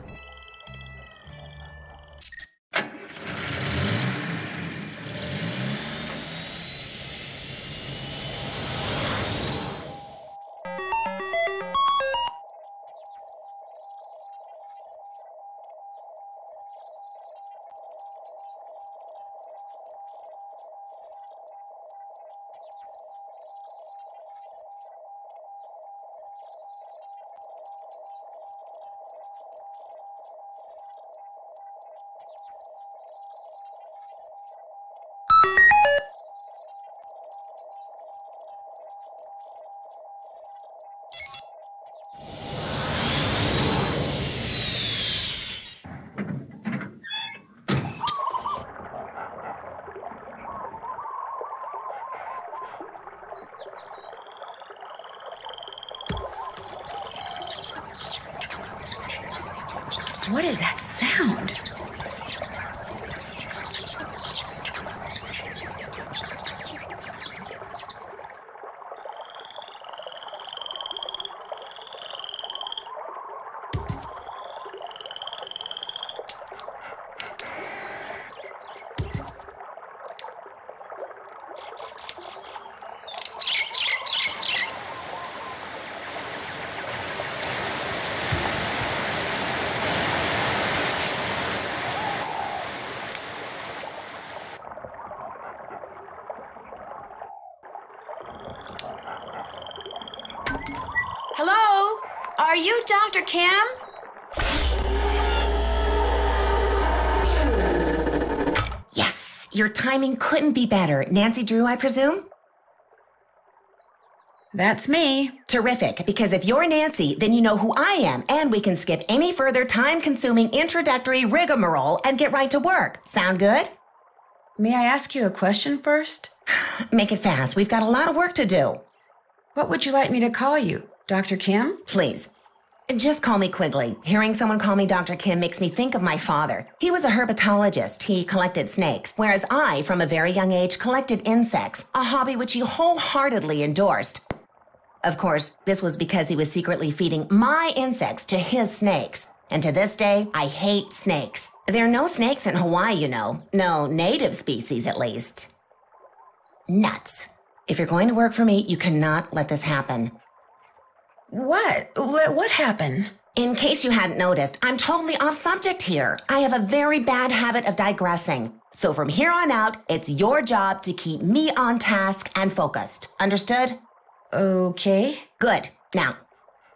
What is that sound? Hello? Are you Dr. Kim? Yes, your timing couldn't be better. Nancy Drew, I presume? That's me. Terrific, because if you're Nancy, then you know who I am, and we can skip any further time-consuming introductory rigmarole and get right to work. Sound good? May I ask you a question first? Make it fast. We've got a lot of work to do. What would you like me to call you? Dr. Kim? Please. Just call me Quigley. Hearing someone call me Dr. Kim makes me think of my father. He was a herpetologist. He collected snakes, whereas I, from a very young age, collected insects, a hobby which he wholeheartedly endorsed. Of course, this was because he was secretly feeding my insects to his snakes. And to this day, I hate snakes. There are no snakes in Hawaii, you know. No native species, at least. Nuts. If you're going to work for me, you cannot let this happen. What? What happened? In case you hadn't noticed, I'm totally off subject here. I have a very bad habit of digressing. So from here on out, it's your job to keep me on task and focused. Understood? Okay. Good. Now,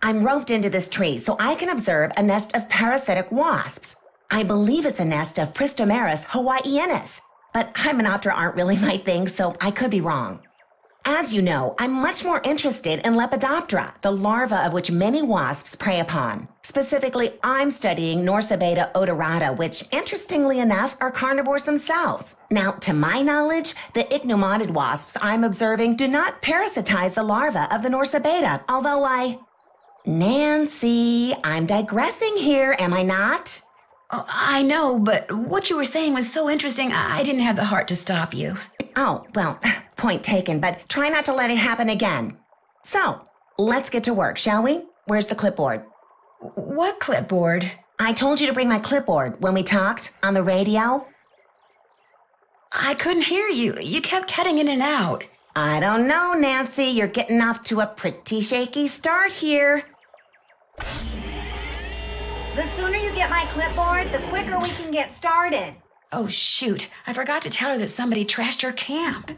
I'm roped into this tree so I can observe a nest of parasitic wasps. I believe it's a nest of Pristomeris hawaiiensis, but Hymenoptera aren't really my thing, so I could be wrong. As you know, I'm much more interested in Lepidoptera, the larva of which many wasps prey upon. Specifically, I'm studying Norsabeta odorata, which, interestingly enough, are carnivores themselves. Now, to my knowledge, the ichneumoniid wasps I'm observing do not parasitize the larva of the Norsabeta, although Nancy, I'm digressing here, am I not? Oh, I know, but what you were saying was so interesting, I didn't have the heart to stop you. Oh, well, point taken, but try not to let it happen again. So, let's get to work, shall we? Where's the clipboard? What clipboard? I told you to bring my clipboard when we talked on the radio. I couldn't hear you. You kept cutting in and out. I don't know, Nancy. You're getting off to a pretty shaky start here. The sooner you get my clipboard, the quicker we can get started. Oh, shoot. I forgot to tell her that somebody trashed your camp.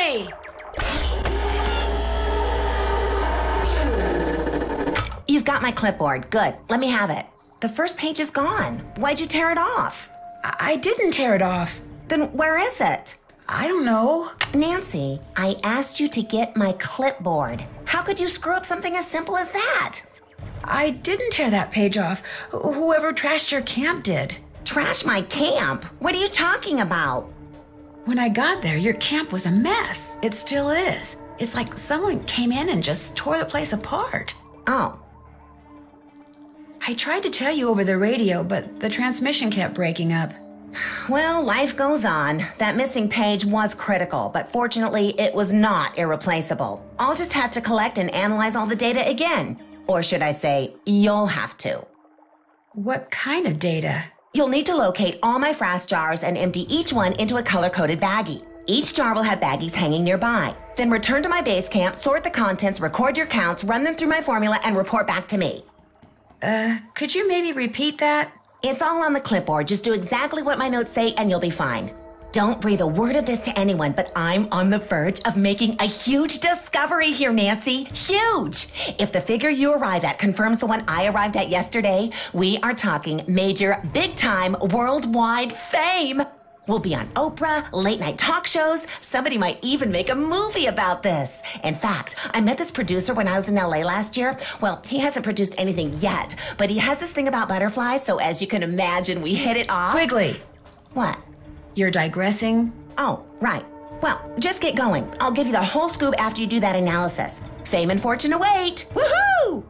Quigley! You've got my clipboard. Good. Let me have it. The first page is gone. Why'd you tear it off? I didn't tear it off. Then where is it? I don't know. Nancy, I asked you to get my clipboard. How could you screw up something as simple as that? I didn't tear that page off. Whoever trashed your camp did. Trash my camp? What are you talking about? When I got there, your camp was a mess. It still is. It's like someone came in and just tore the place apart. Oh. I tried to tell you over the radio, but the transmission kept breaking up. Well, life goes on. That missing page was critical, but fortunately, it was not irreplaceable. I'll just have to collect and analyze all the data again. Or should I say, you'll have to. What kind of data? You'll need to locate all my frass jars and empty each one into a color-coded baggie. Each jar will have baggies hanging nearby. Then return to my base camp, sort the contents, record your counts, run them through my formula, and report back to me. Could you maybe repeat that? It's all on the clipboard. Just do exactly what my notes say and you'll be fine. Don't breathe a word of this to anyone, but I'm on the verge of making a huge discovery here, Nancy. Huge! If the figure you arrive at confirms the one I arrived at yesterday, we are talking major, big-time, worldwide fame. We'll be on Oprah, late-night talk shows. Somebody might even make a movie about this. In fact, I met this producer when I was in LA last year. Well, he hasn't produced anything yet, but he has this thing about butterflies, so as you can imagine, we hit it off. Quigley! What? You're digressing? Oh, right. Well, just get going. I'll give you the whole scoop after you do that analysis. Fame and fortune await. Woohoo!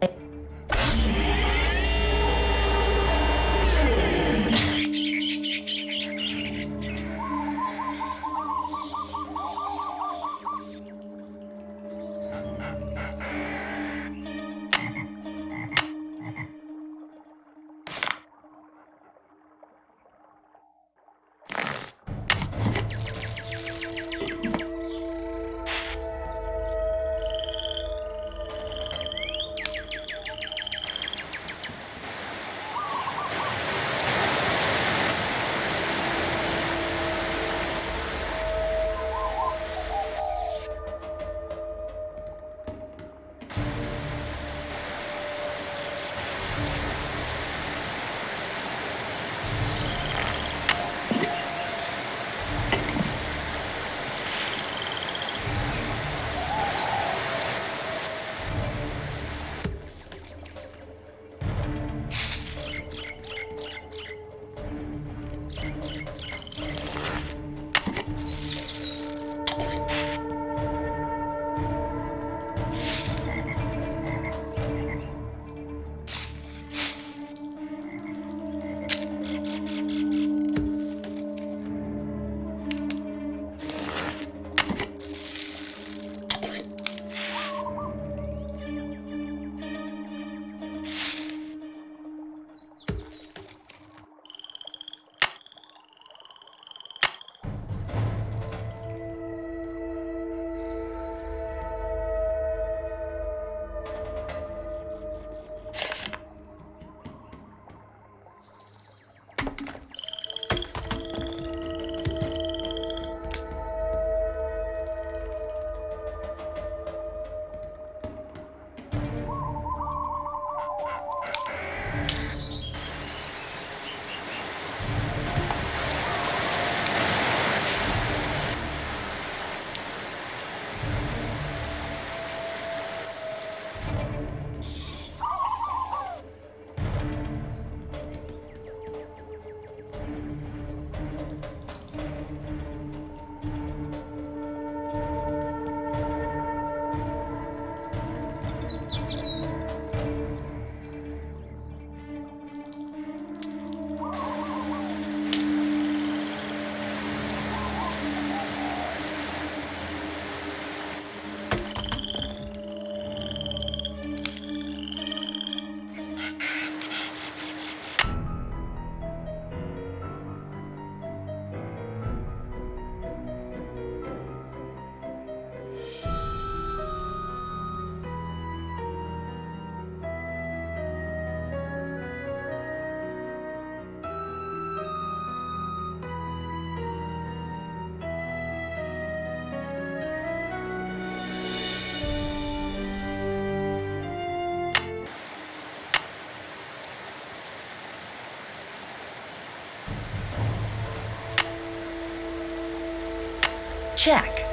check.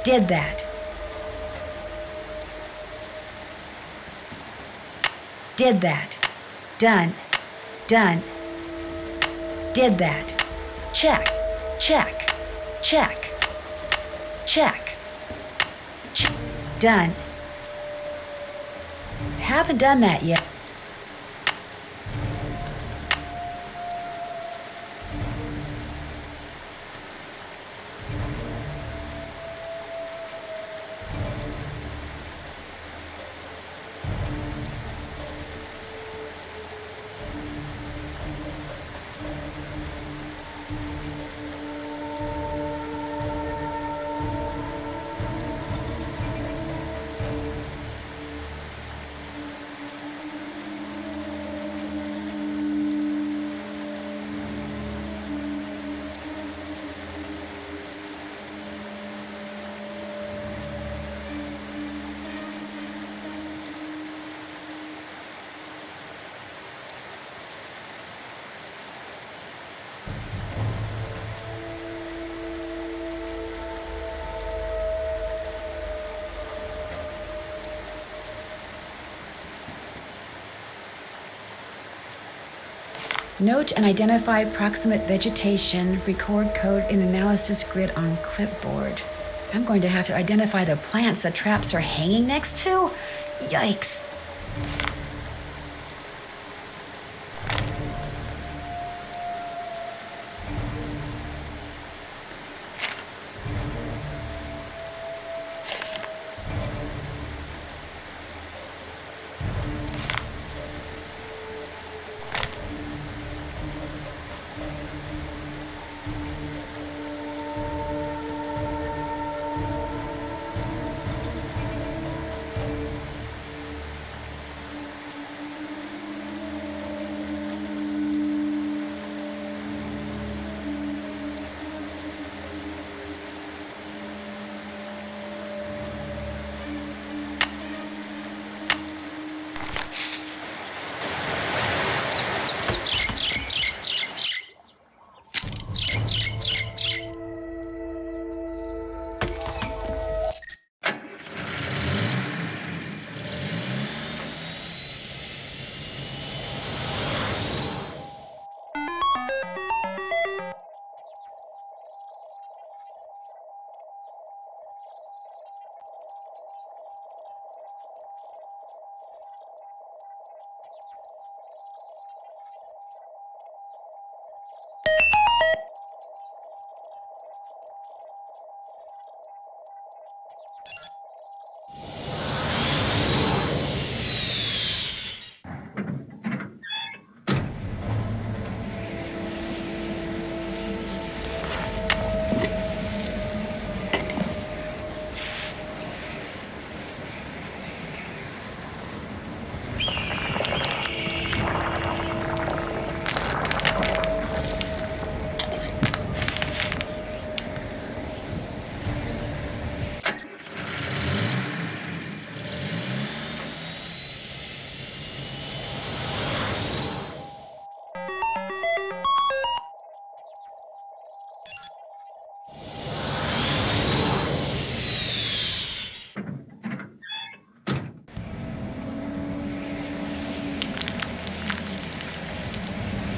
Did that. Did that. Done. Done. Did that. Check. Check. Check. Check. Done. Haven't done that yet. Note and identify proximate vegetation. Record code in analysis grid on clipboard. I'm going to have to identify the plants the traps are hanging next to? Yikes.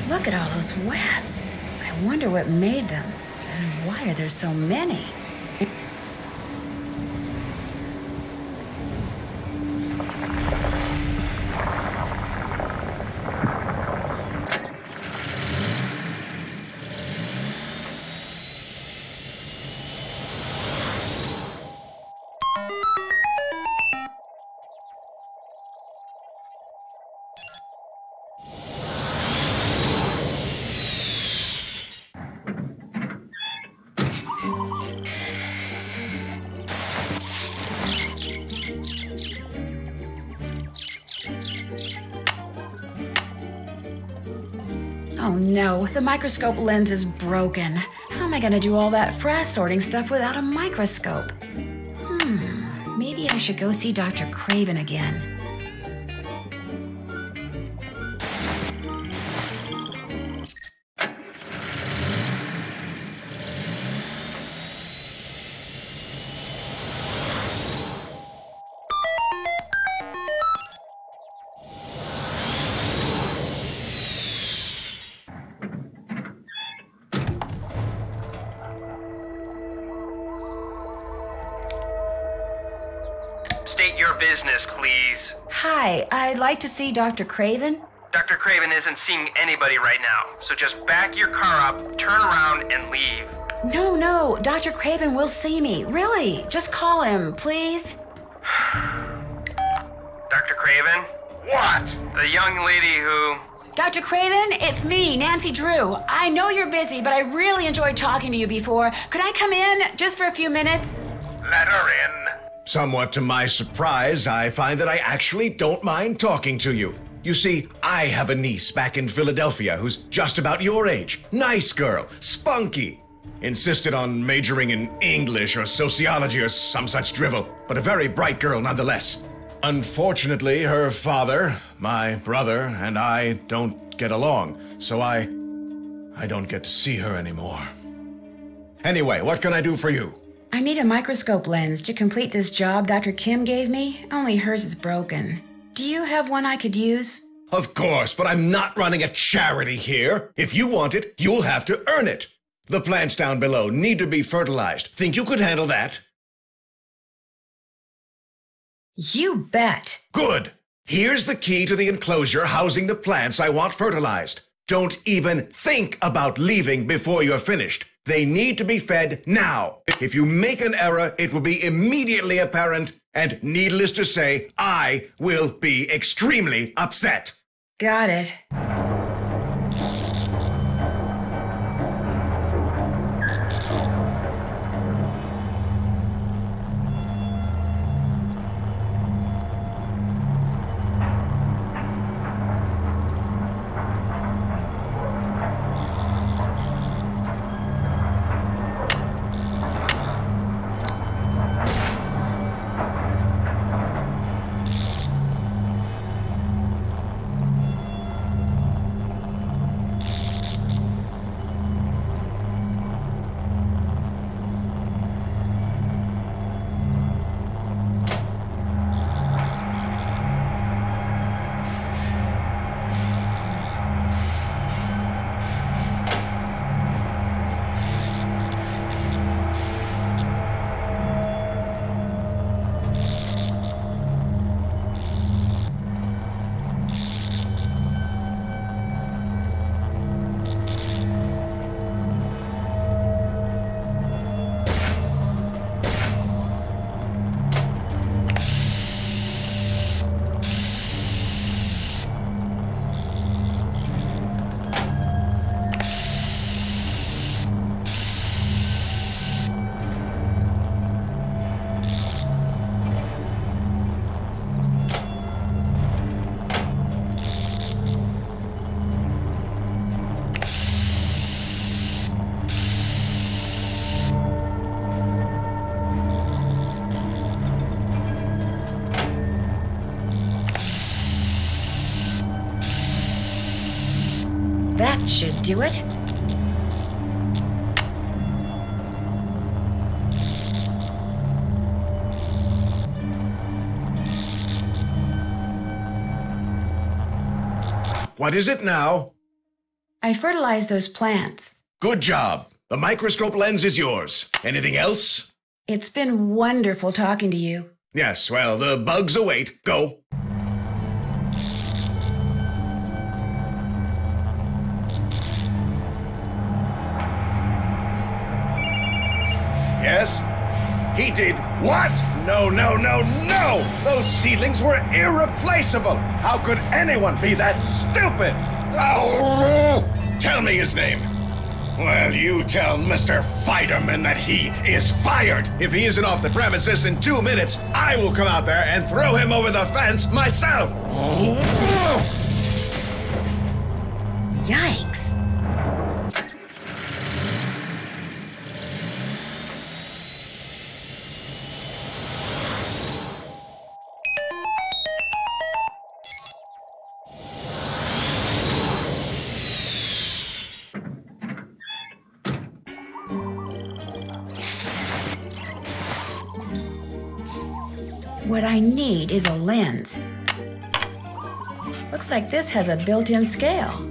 Look at all those webs. I wonder what made them, and why are there so many? Oh no, the microscope lens is broken. How am I gonna do all that frass sorting stuff without a microscope? Maybe I should go see Dr. Craven again. State your business, please. Hi, I'd like to see Dr. Craven. Dr. Craven isn't seeing anybody right now, so just back your car up, turn around, and leave. No, Dr. Craven will see me. Really, just call him, please. Dr. Craven? What? The young lady who... Dr. Craven, it's me, Nancy Drew. I know you're busy, but I really enjoyed talking to you before. Could I come in just for a few minutes? Let her in. Somewhat to my surprise, I find that I actually don't mind talking to you. You see, I have a niece back in Philadelphia who's just about your age. Nice girl, spunky. Insisted on majoring in English or sociology or some such drivel, but a very bright girl nonetheless. Unfortunately, her father, my brother, and I don't get along, so I don't get to see her anymore. Anyway, what can I do for you? I need a microscope lens to complete this job Dr. Kim gave me, only hers is broken. Do you have one I could use? Of course, but I'm not running a charity here. If you want it, you'll have to earn it. The plants down below need to be fertilized. Think you could handle that? You bet. Good. Here's the key to the enclosure housing the plants I want fertilized. Don't even think about leaving before you're finished. They need to be fed now. If you make an error, it will be immediately apparent, and needless to say, I will be extremely upset. Got it. That should do it. What is it now? I fertilized those plants. Good job. The microscope lens is yours. Anything else? It's been wonderful talking to you. Yes, well, the bugs await. Go. Yes? He did what? No, no, no, no! Those seedlings were irreplaceable! How could anyone be that stupid? Oh! Tell me his name. Well, you tell Mr. Fiderman that he is fired. If he isn't off the premises in 2 minutes, I will come out there and throw him over the fence myself. Yikes. What I need is a lens. Looks like this has a built-in scale.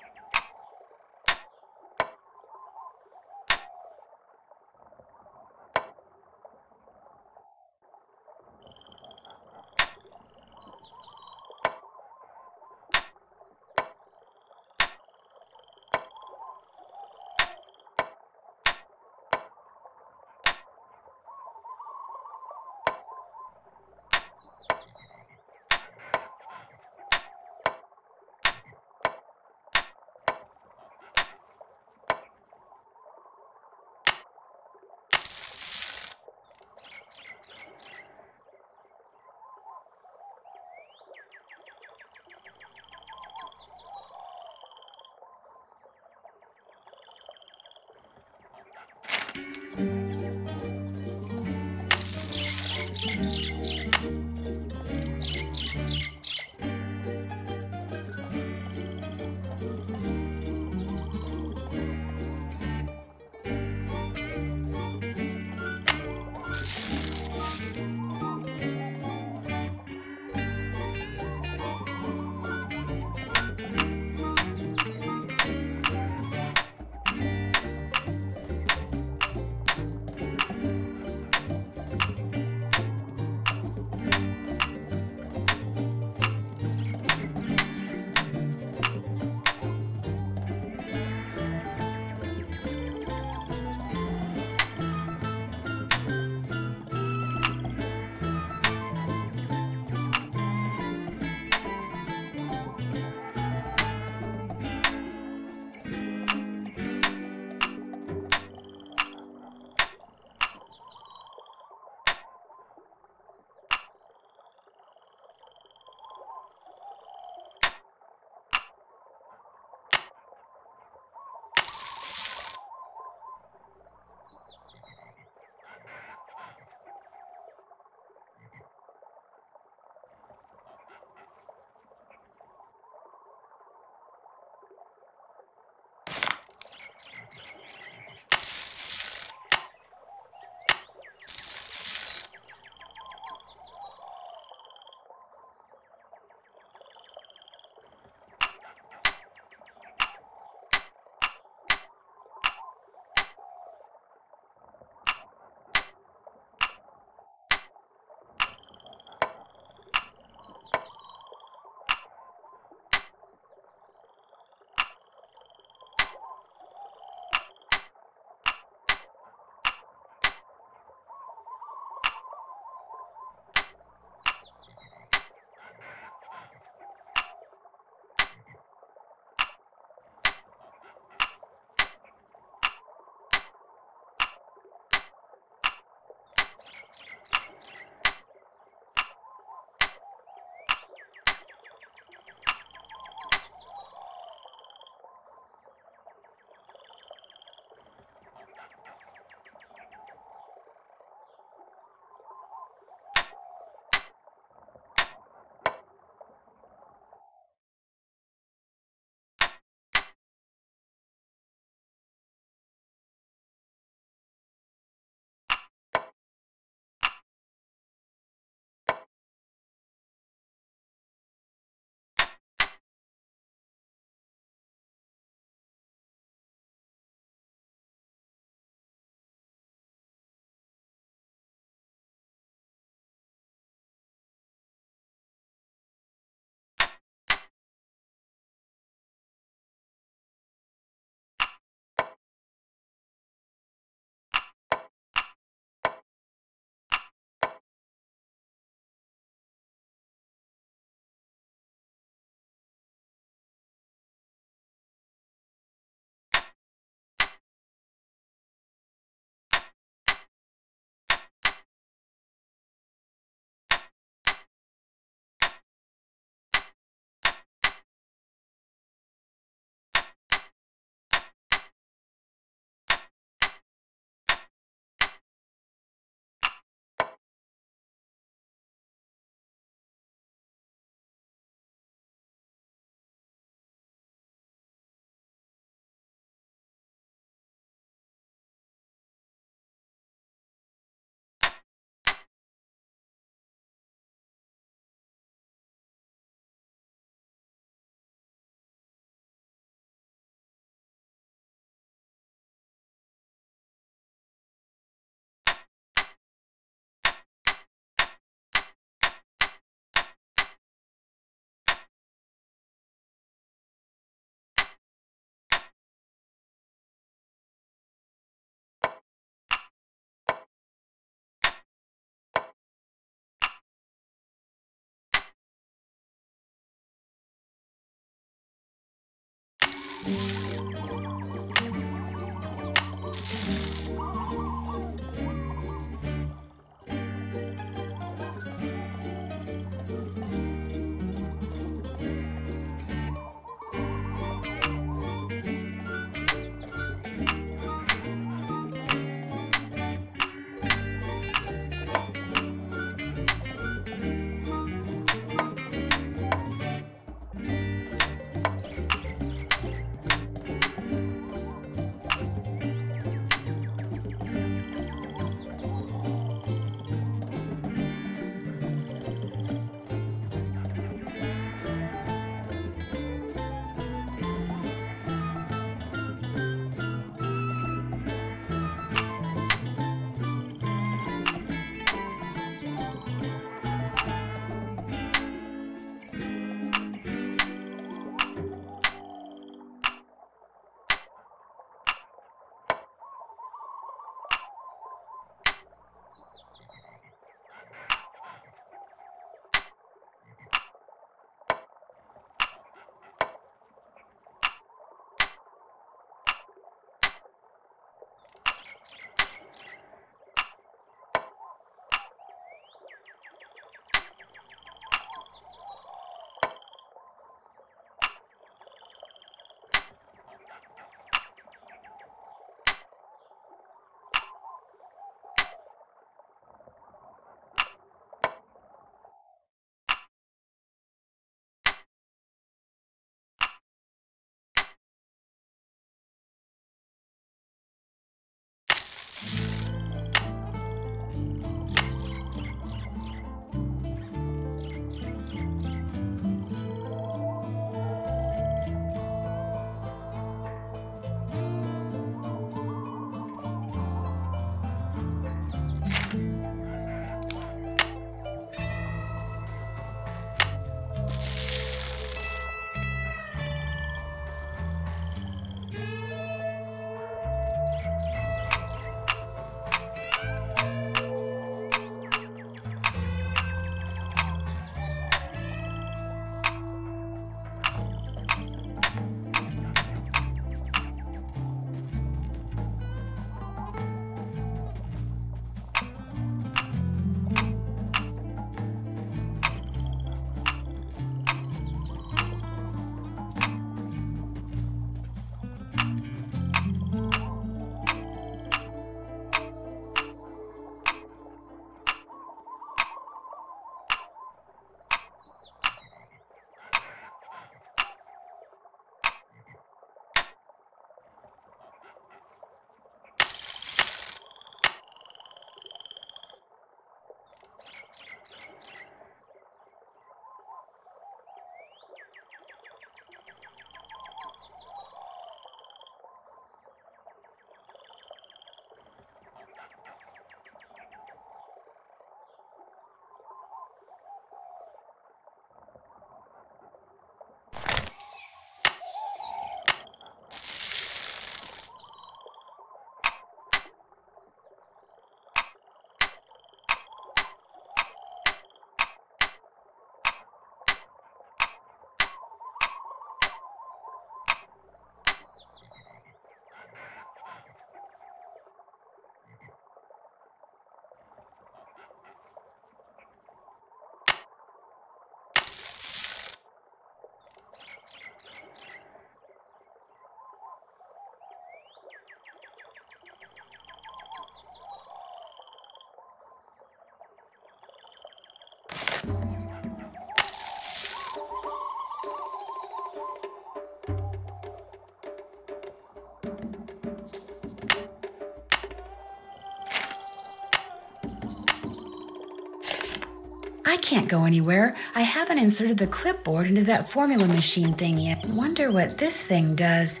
I can't go anywhere. I haven't inserted the clipboard into that formula machine thing yet. Wonder what this thing does.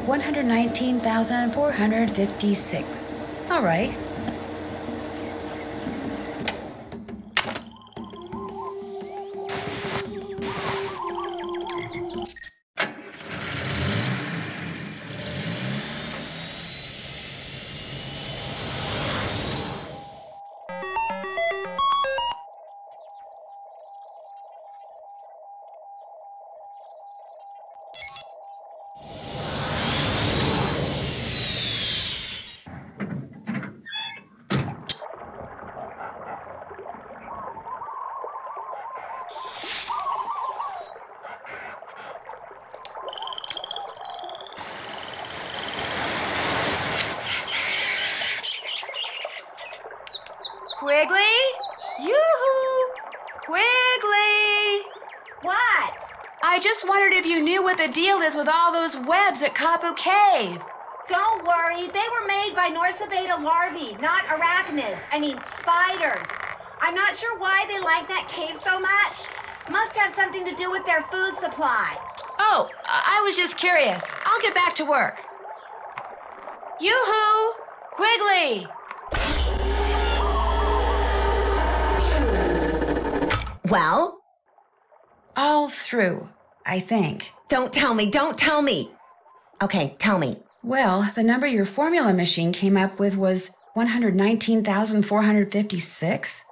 $119,456. All right. Quigley? Yoo-hoo! Quigley! What? I just wondered if you knew what the deal is with all those webs at Kapu Cave. Don't worry, they were made by Norsabeta larvae, not arachnids. I mean, spiders. I'm not sure why they like that cave so much. Must have something to do with their food supply. Oh, I was just curious. I'll get back to work. Yoo-hoo! Quigley! Well? All through, I think. Don't tell me. Okay, tell me. Well, the number your formula machine came up with was 119,456.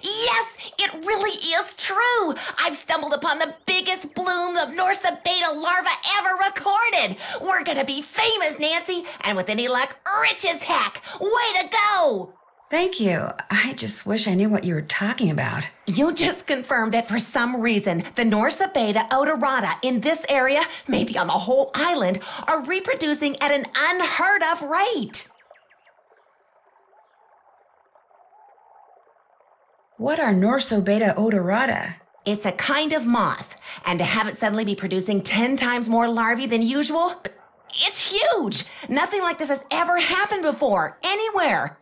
Yes, it really is true. I've stumbled upon the biggest bloom of Norsabeta larva ever recorded. We're gonna be famous, Nancy, and with any luck, rich as heck. Way to go! Thank you. I just wish I knew what you were talking about. You just confirmed that for some reason, the Norsabeta odorata in this area, maybe on the whole island, are reproducing at an unheard of rate. What are Norsabeta odorata? It's a kind of moth, and to have it suddenly be producing 10 times more larvae than usual, it's huge. Nothing like this has ever happened before, anywhere.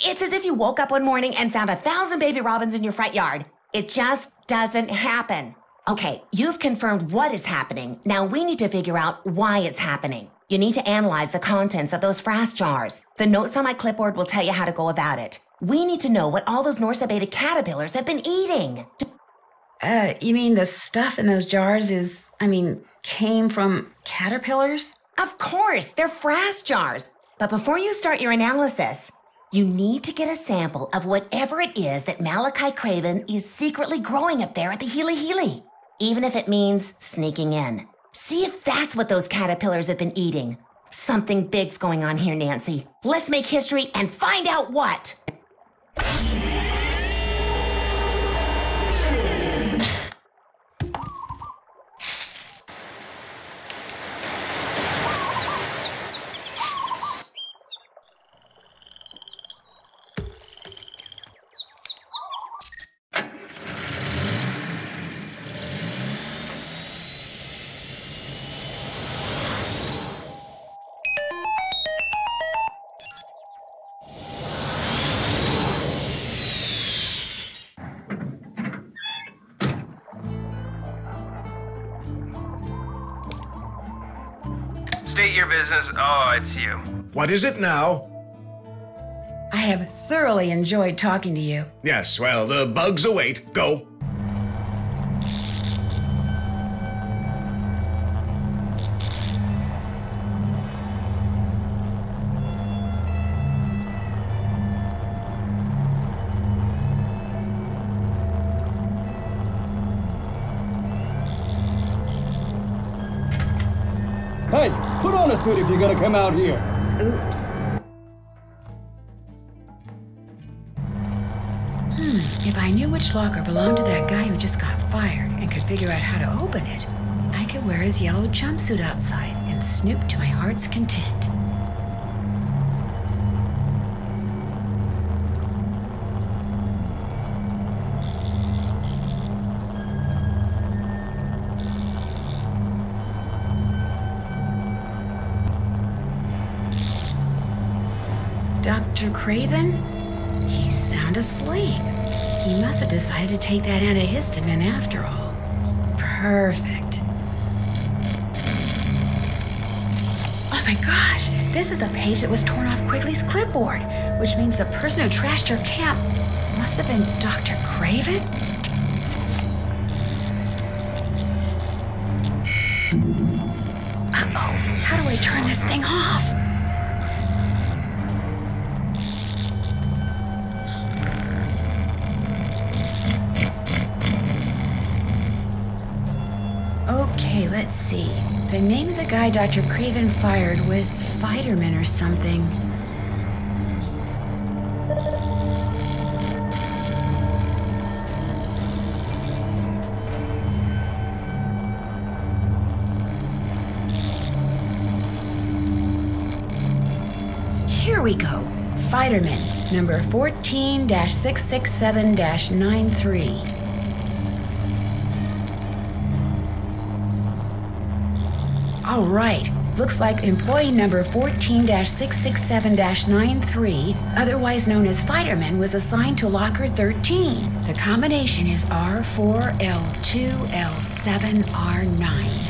It's as if you woke up one morning and found 1,000 baby robins in your front yard. It just doesn't happen. Okay, you've confirmed what is happening. Now we need to figure out why it's happening. You need to analyze the contents of those frass jars. The notes on my clipboard will tell you how to go about it. We need to know what all those Norsabeta caterpillars have been eating. You mean the stuff in those jars came from caterpillars? Of course, they're frass jars. But before you start your analysis, you need to get a sample of whatever it is that Malachi Craven is secretly growing up there at the Healy Healy. Even if it means sneaking in. See if that's what those caterpillars have been eating. Something big's going on here, Nancy. Let's make history and find out what. State your business. Oh, it's you. What is it now? I have thoroughly enjoyed talking to you. Yes, well, the bugs await. Go. Hey, put on a suit if you're gonna come out here. Oops. If I knew which locker belonged to that guy who just got fired and could figure out how to open it, I could wear his yellow jumpsuit outside and snoop to my heart's content. Dr. Craven? He's sound asleep. He must have decided to take that antihistamine after all. Perfect. Oh my gosh, this is a page that was torn off Quigley's clipboard, which means the person who trashed your camp must have been Dr. Craven? Uh-oh, how do I turn this thing off? Okay, let's see. The name of the guy Dr. Craven fired was Fiderman or something. Here we go. Spider-Man, number 14-667-93. All right. Looks like employee number 14-667-93, otherwise known as Spider-Man, was assigned to locker 13. The combination is R4L2L7R9.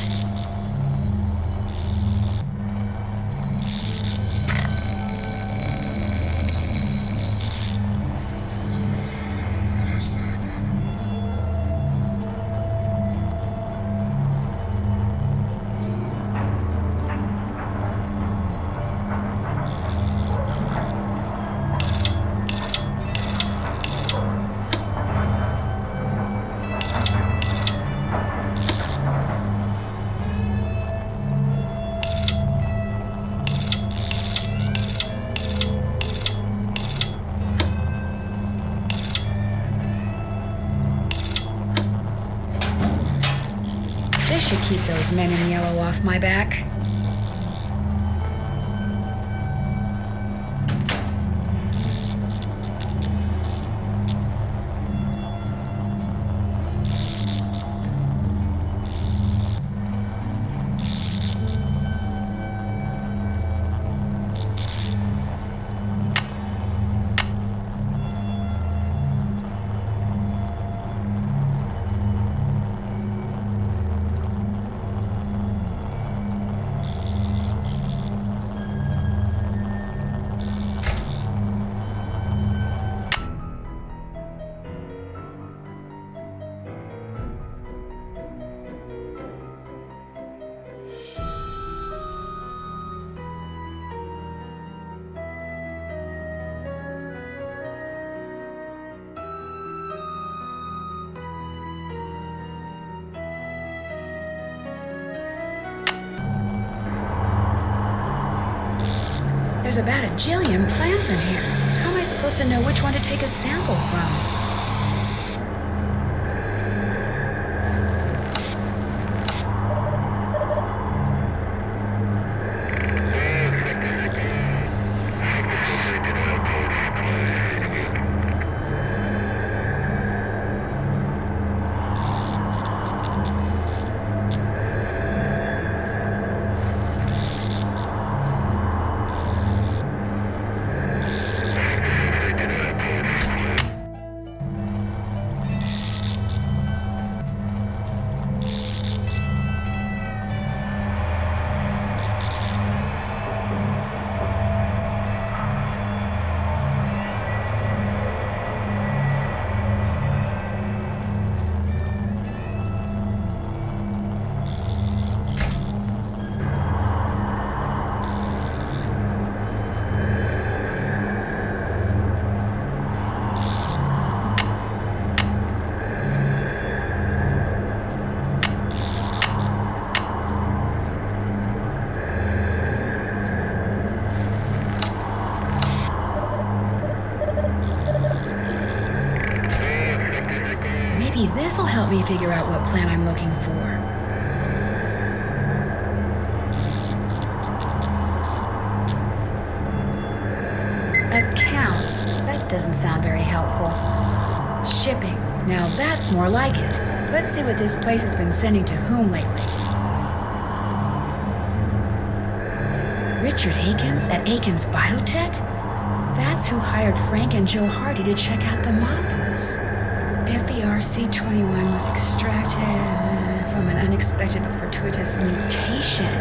Should keep those men in yellow off my back. There's about a jillion plants in here. How am I supposed to know which one to take a sample from? Maybe this'll help me figure out what plant I'm looking for. Accounts. That doesn't sound very helpful. Shipping. Now that's more like it. Let's see what this place has been sending to whom lately. Richard Akins at Akins Biotech? That's who hired Frank and Joe Hardy to check out the Mapus. FERC21 was extracted from an unexpected but fortuitous mutation,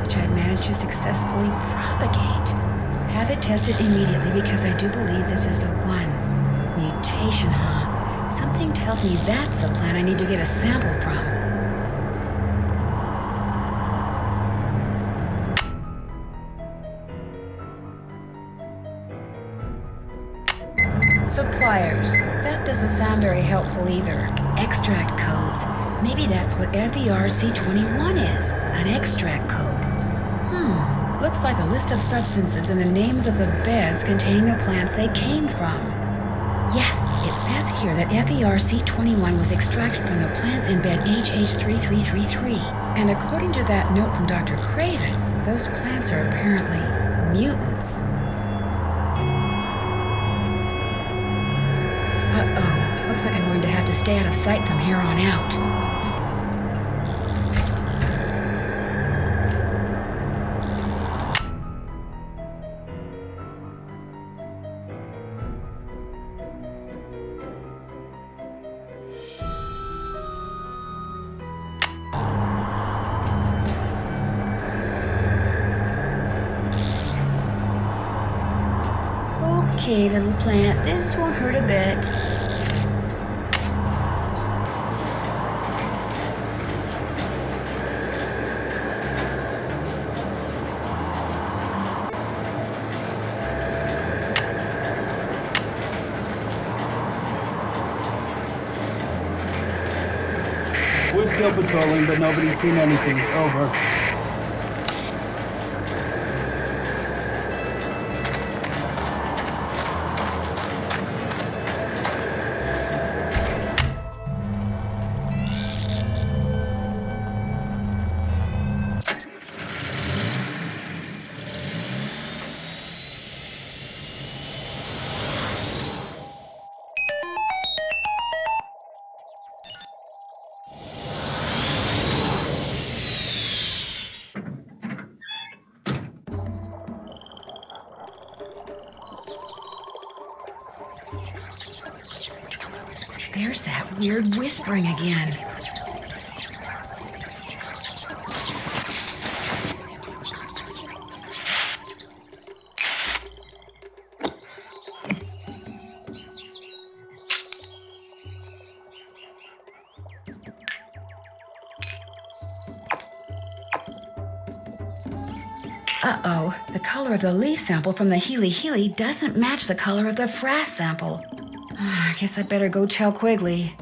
which I managed to successfully propagate. Have it tested immediately because I do believe this is the one. Mutation, huh? Something tells me that's the plant I need to get a sample from. Suppliers. That doesn't sound very helpful either. Extract codes. Maybe that's what FERC21 is. An extract code. Looks like a list of substances and the names of the beds containing the plants they came from. Yes, it says here that FERC21 was extracted from the plants in bed HH3333. And according to that note from Dr. Craven, those plants are apparently mutants. to stay out of sight from here on out. Okay, little plant, this won't hurt a bit. We're still patrolling, but nobody's seen anything. Over. There's that weird whispering again. Uh-oh, the color of the leaf sample from the Healy doesn't match the color of the frass sample. I guess I better go tell Quigley.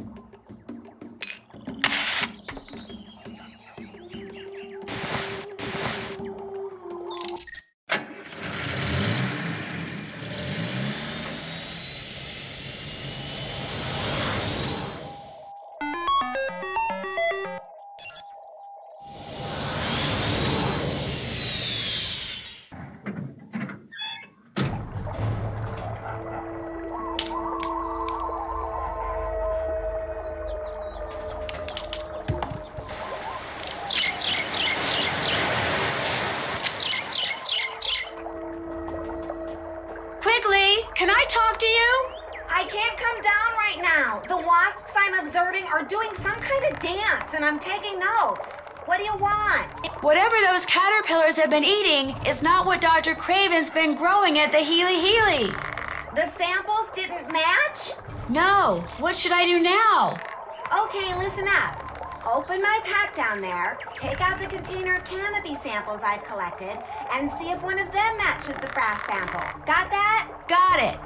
Can I talk to you? I can't come down right now. The wasps I'm observing are doing some kind of dance, and I'm taking notes. What do you want? Whatever those caterpillars have been eating is not what Dr. Craven's been growing at the Healy. The samples didn't match? No. What should I do now? Okay, listen up. Open my pack down there, take out the container of canopy samples I've collected, and see if one of them matches the frass sample. Got that? Got it.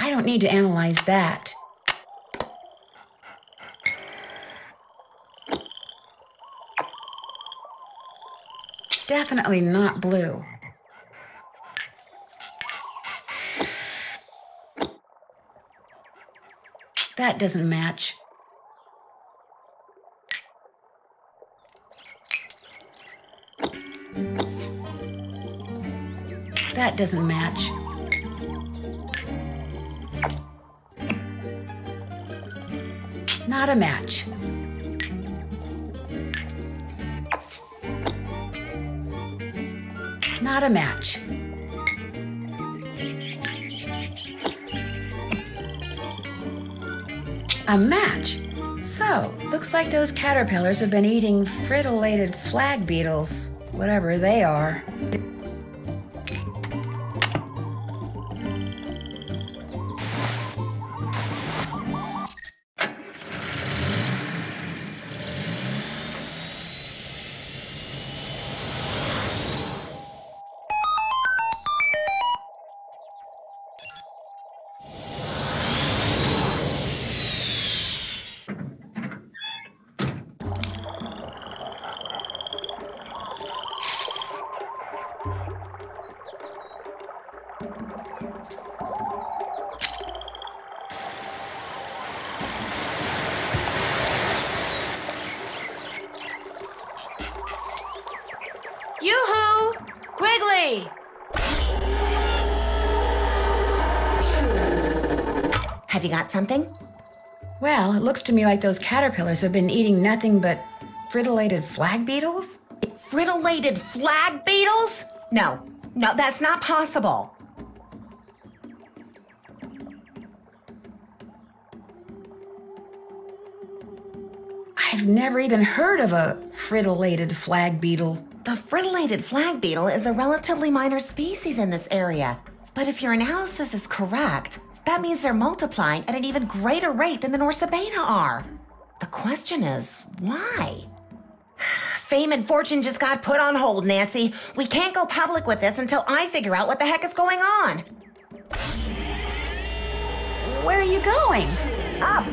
I don't need to analyze that. Definitely not blue. That doesn't match. That doesn't match. Not a match. Not a match. A match. So, looks like those caterpillars have been eating fritillated flag beetles, whatever they are. Healy! Have you got something? Well, it looks to me like those caterpillars have been eating nothing but frittolated flag beetles. Frittolated flag beetles? No, that's not possible. I've never even heard of a frittolated flag beetle. The frittolated flag beetle is a relatively minor species in this area. But if your analysis is correct, that means they're multiplying at an even greater rate than the Norsabena are. The question is, why? Fame and fortune just got put on hold, Nancy. We can't go public with this until I figure out what the heck is going on. Where are you going? Up.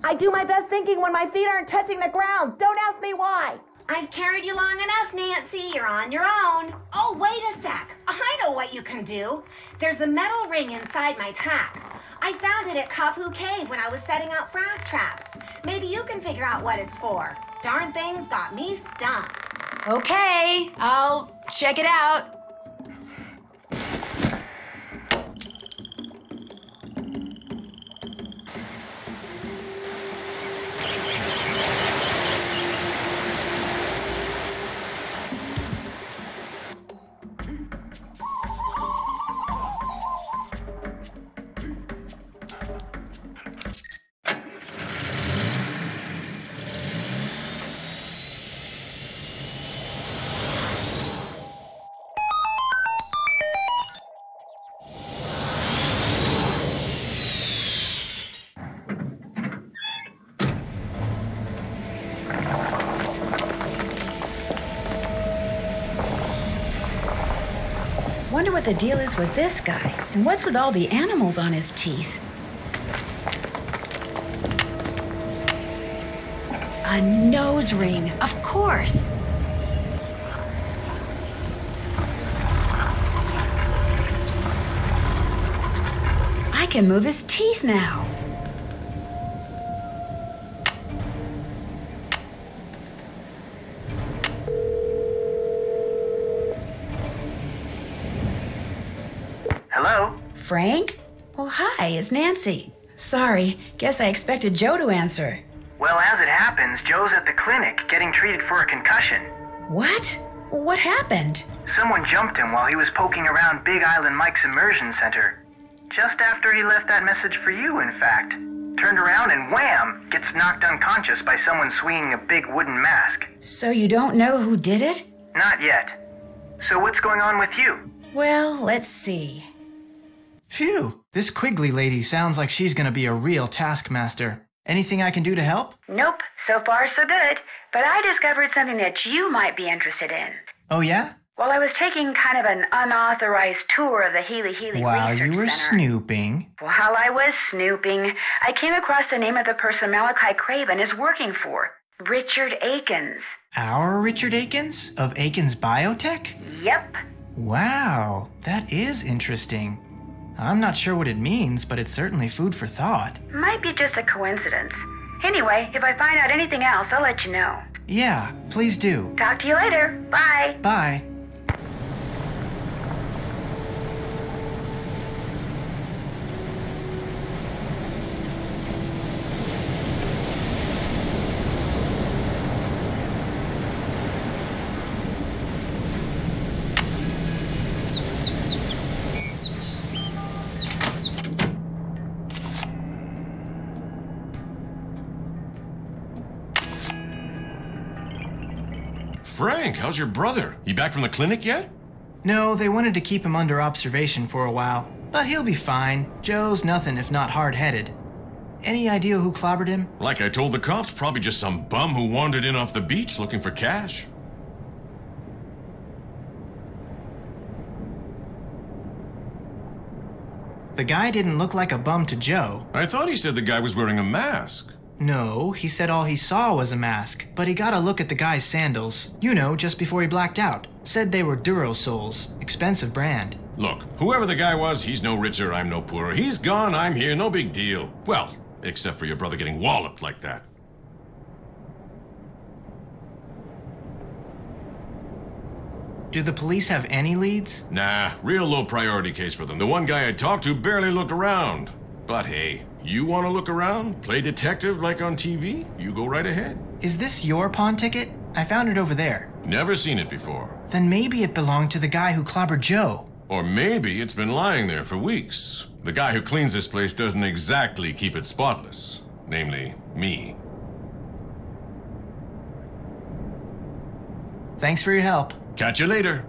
I do my best thinking when my feet aren't touching the ground. Don't ask me why. I've carried you long enough, Nancy. You're on your own. Oh, wait a sec. I know what you can do. There's a metal ring inside my pack. I found it at Kapu Cave when I was setting out frass traps. Maybe you can figure out what it's for. Darn thing's got me stumped. Okay, I'll check it out. Wonder what the deal is with this guy, and what's with all the animals on his teeth? A nose ring, of course. I can move his teeth now. Hello? Frank? Oh, hi, it's Nancy. Sorry, guess I expected Joe to answer. Well, as it happens, Joe's at the clinic getting treated for a concussion. What? What happened? Someone jumped him while he was poking around Big Island Mike's immersion center. Just after he left that message for you, in fact. Turned around and wham! Gets knocked unconscious by someone swinging a big wooden mask. So you don't know who did it? Not yet. So what's going on with you? Well, let's see. Phew, this Quigley lady sounds like she's gonna be a real taskmaster. Anything I can do to help? Nope, so far so good. But I discovered something that you might be interested in. Oh yeah? Well, I was taking kind of an unauthorized tour of the Healy Research While you were Center. snooping. While I was snooping, I came across the name of the person Malachi Craven is working for. Richard Akins. Our Richard Akins? Of Akins Biotech? Yep. Wow, that is interesting. I'm not sure what it means, but it's certainly food for thought. Might be just a coincidence. Anyway, if I find out anything else, I'll let you know. Yeah, please do. Talk to you later. Bye. Bye. Frank, how's your brother? He back from the clinic yet? No, they wanted to keep him under observation for a while, but he'll be fine. Joe's nothing if not hard-headed. Any idea who clobbered him? Like I told the cops, probably just some bum who wandered in off the beach looking for cash. The guy didn't look like a bum to Joe. I thought he said the guy was wearing a mask. No, he said all he saw was a mask, but he got a look at the guy's sandals. You know, just before he blacked out. Said they were Durosoles, expensive brand. Look, whoever the guy was, he's no richer, I'm no poorer. He's gone, I'm here, no big deal. Well, except for your brother getting walloped like that. Do the police have any leads? Nah, real low priority case for them. The one guy I talked to barely looked around. But hey, you want to look around? Play detective like on TV? You go right ahead. Is this your pawn ticket? I found it over there. Never seen it before. Then maybe it belonged to the guy who clobbered Joe. Or maybe it's been lying there for weeks. The guy who cleans this place doesn't exactly keep it spotless. Namely, me. Thanks for your help. Catch you later.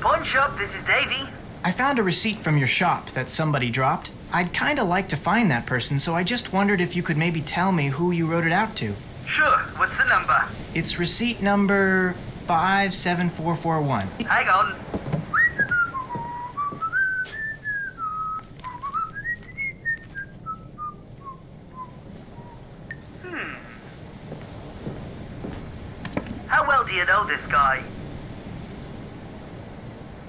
Pawn shop, this is Davey. I found a receipt from your shop that somebody dropped. I'd kinda like to find that person, so I just wondered if you could maybe tell me who you wrote it out to. Sure, what's the number? It's receipt number 57441. Hang on. How well do you know this guy?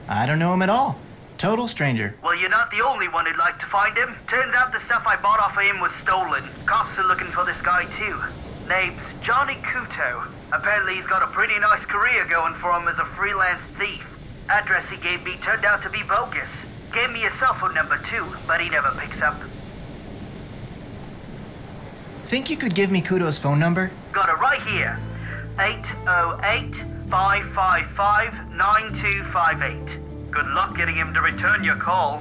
I don't know him at all. Total stranger. Well, you're not the only one who'd like to find him. Turns out the stuff I bought off of him was stolen. Cops are looking for this guy too. Name's Johnny Kuto. Apparently he's got a pretty nice career going for him as a freelance thief. Address he gave me turned out to be bogus. Gave me his cell phone number too, but he never picks up. Think you could give me Kuto's phone number? Got it right here. 808-555-9258. Good luck getting him to return your call.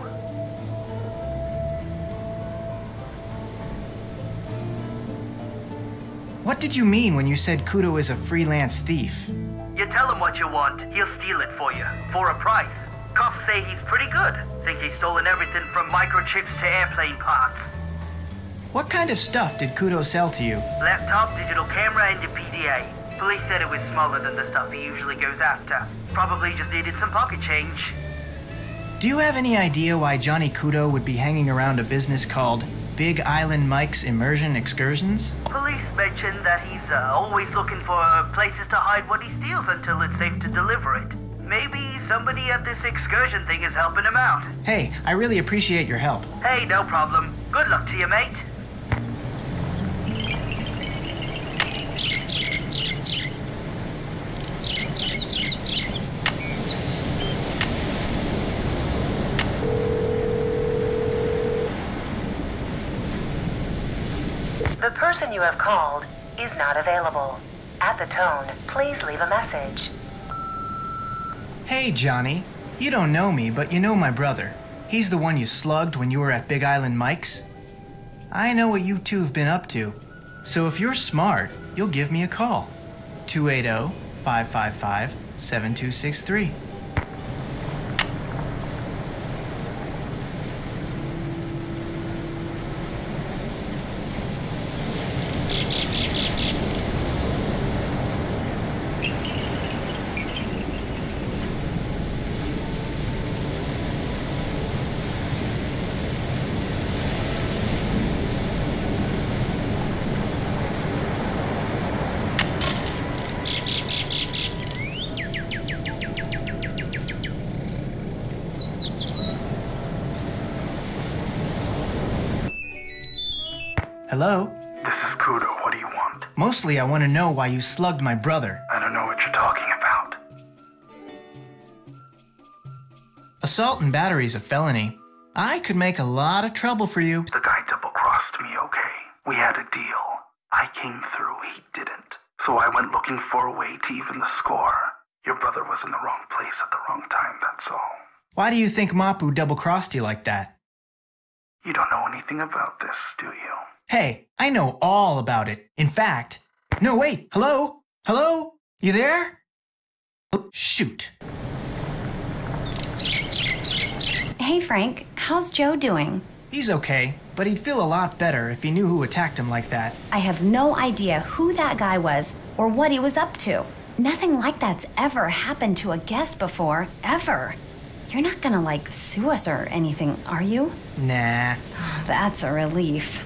What did you mean when you said Kuto is a freelance thief? You tell him what you want, he'll steal it for you, for a price. Cops say he's pretty good. Think he's stolen everything from microchips to airplane parts. What kind of stuff did Kuto sell to you? Laptop, digital camera, and a PDA. Police said it was smaller than the stuff he usually goes after. Probably just needed some pocket change. Do you have any idea why Johnny Kuto would be hanging around a business called Big Island Mike's Immersion Excursions? Police mentioned that he's always looking for places to hide what he steals until it's safe to deliver it. Maybe somebody at this excursion thing is helping him out. Hey, I really appreciate your help. Hey, no problem. Good luck to you, mate. The person you have called is not available. At the tone, please leave a message. Hey, Johnny. You don't know me, but you know my brother. He's the one you slugged when you were at Big Island Mike's. I know what you two have been up to. So if you're smart, you'll give me a call. 280-555-7263. Hello? This is Kudo. What do you want? Mostly I want to know why you slugged my brother. I don't know what you're talking about. Assault and battery is a felony. I could make a lot of trouble for you. The guy double-crossed me, okay? We had a deal. I came through, he didn't. So I went looking for a way to even the score. Your brother was in the wrong place at the wrong time, that's all. Why do you think Mapu double-crossed you like that? You don't know anything about this, do you? Hey, I know all about it. In fact... No, wait! Hello? Hello? You there? Shoot. Hey, Frank. How's Joe doing? He's okay, but he'd feel a lot better if he knew who attacked him like that. I have no idea who that guy was or what he was up to. Nothing like that's ever happened to a guest before, ever. You're not gonna, like, sue us or anything, are you? Nah. That's a relief.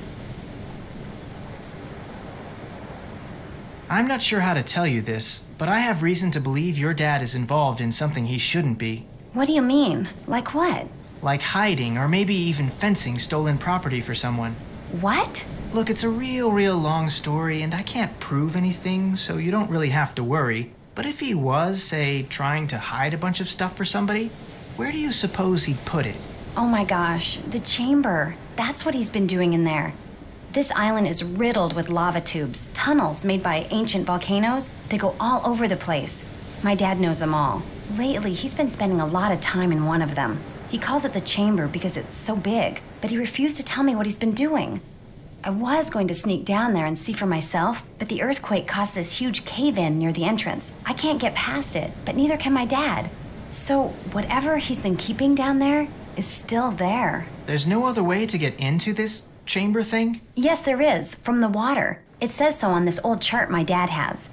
I'm not sure how to tell you this, but I have reason to believe your dad is involved in something he shouldn't be. What do you mean? Like what? Like hiding or maybe even fencing stolen property for someone. What? Look, it's a real long story, and I can't prove anything, so you don't really have to worry. But if he was, say, trying to hide a bunch of stuff for somebody, where do you suppose he'd put it? Oh my gosh, the chamber. That's what he's been doing in there. This island is riddled with lava tubes, tunnels made by ancient volcanoes. They go all over the place. My dad knows them all. Lately, he's been spending a lot of time in one of them. He calls it the chamber because it's so big, but he refused to tell me what he's been doing. I was going to sneak down there and see for myself, but the earthquake caused this huge cave-in near the entrance. I can't get past it, but neither can my dad. So whatever he's been keeping down there is still there. There's no other way to get into this chamber thing? Yes, there is, from the water. It says so on this old chart my dad has.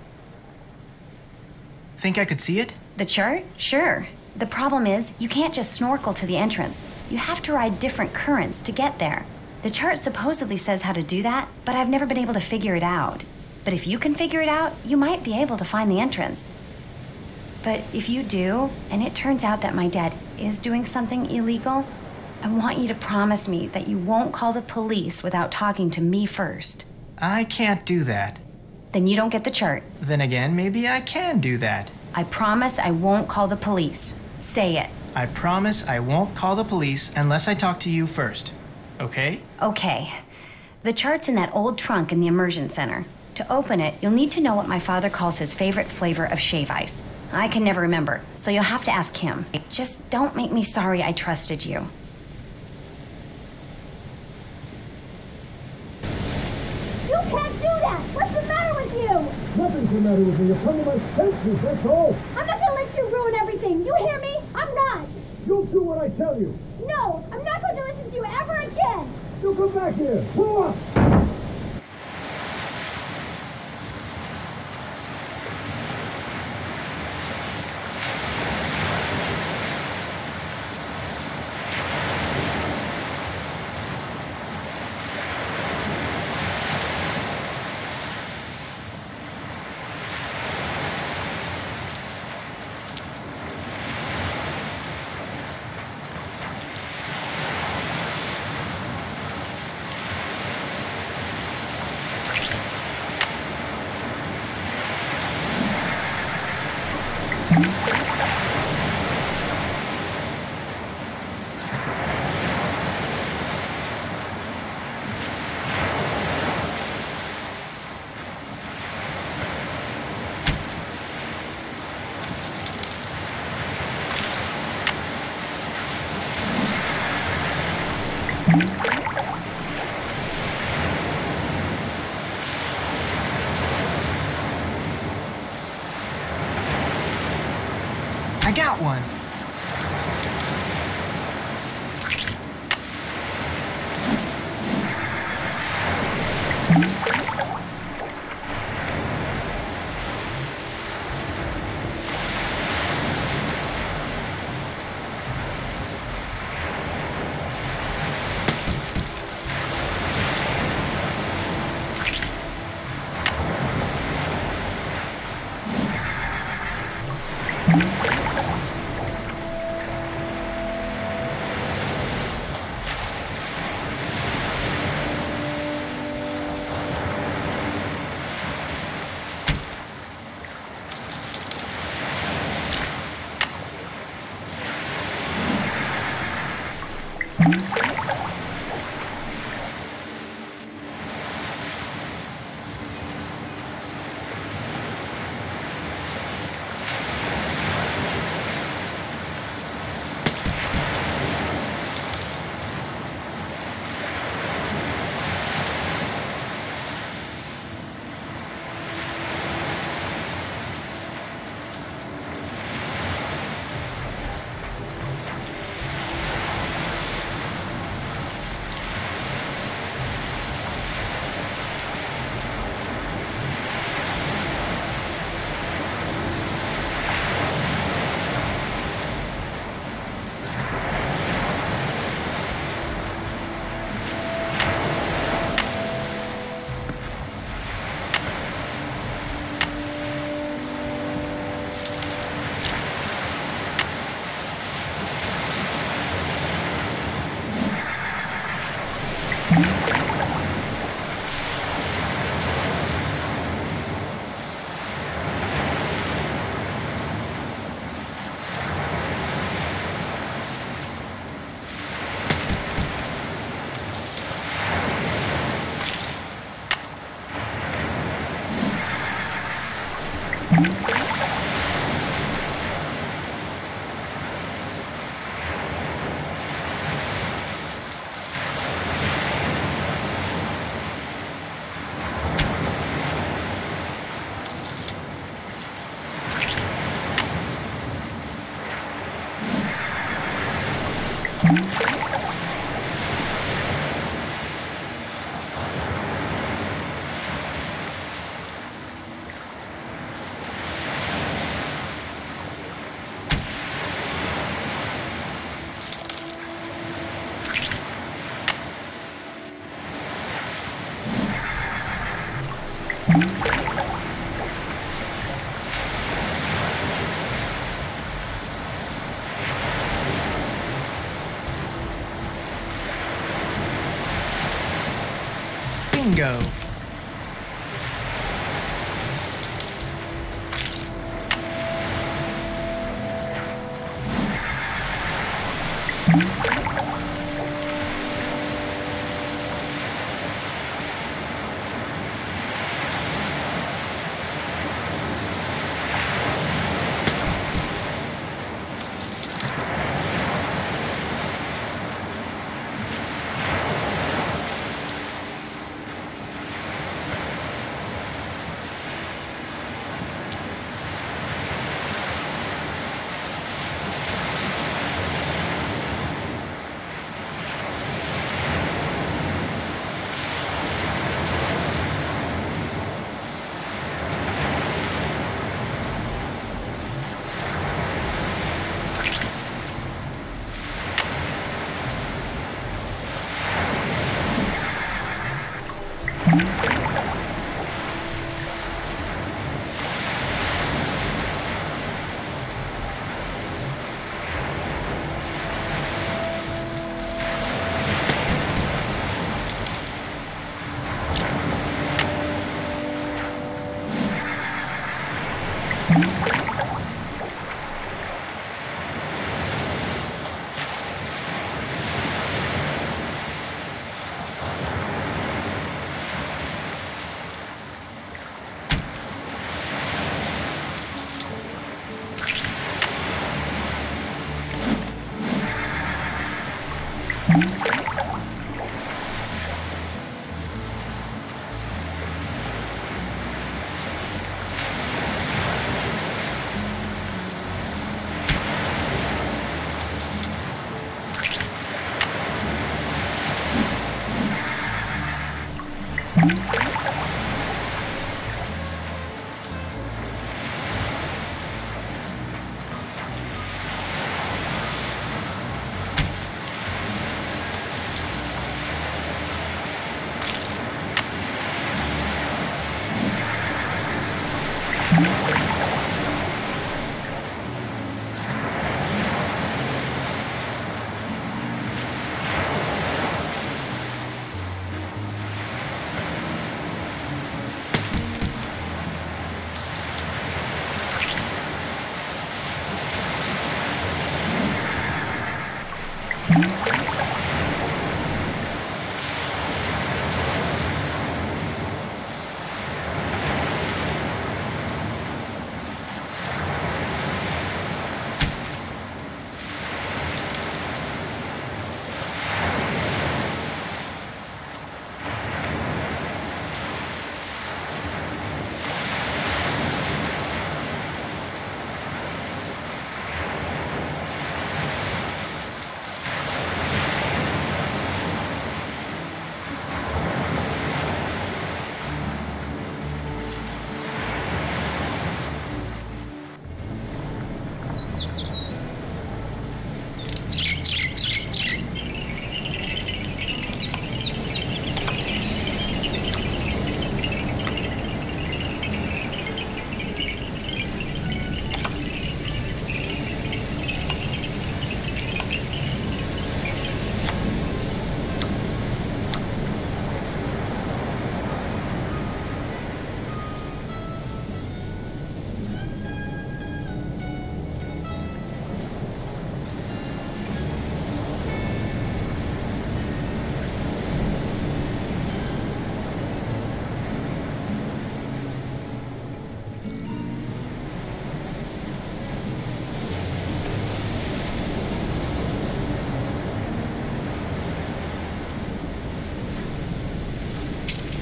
Think I could see it? The chart? Sure. The problem is, you can't just snorkel to the entrance. You have to ride different currents to get there. The chart supposedly says how to do that, but I've never been able to figure it out. But if you can figure it out, you might be able to find the entrance. But if you do, and it turns out that my dad is doing something illegal, I want you to promise me that you won't call the police without talking to me first. I can't do that. Then you don't get the chart. Then again, maybe I can do that. I promise I won't call the police. Say it. I promise I won't call the police unless I talk to you first. Okay? Okay. The chart's in that old trunk in the immersion center. To open it, you'll need to know what my father calls his favorite flavor of shave ice. I can never remember, so you'll have to ask him. Just don't make me sorry I trusted you. You can't do that! What's the matter with you? Nothing's the matter with me. You're coming to my senses, that's all. I'm not gonna let you ruin everything. You hear me? I'm not. You'll do what I tell you. No, I'm not going to listen to you ever again. You come back here. Pull up. I got one. Bingo!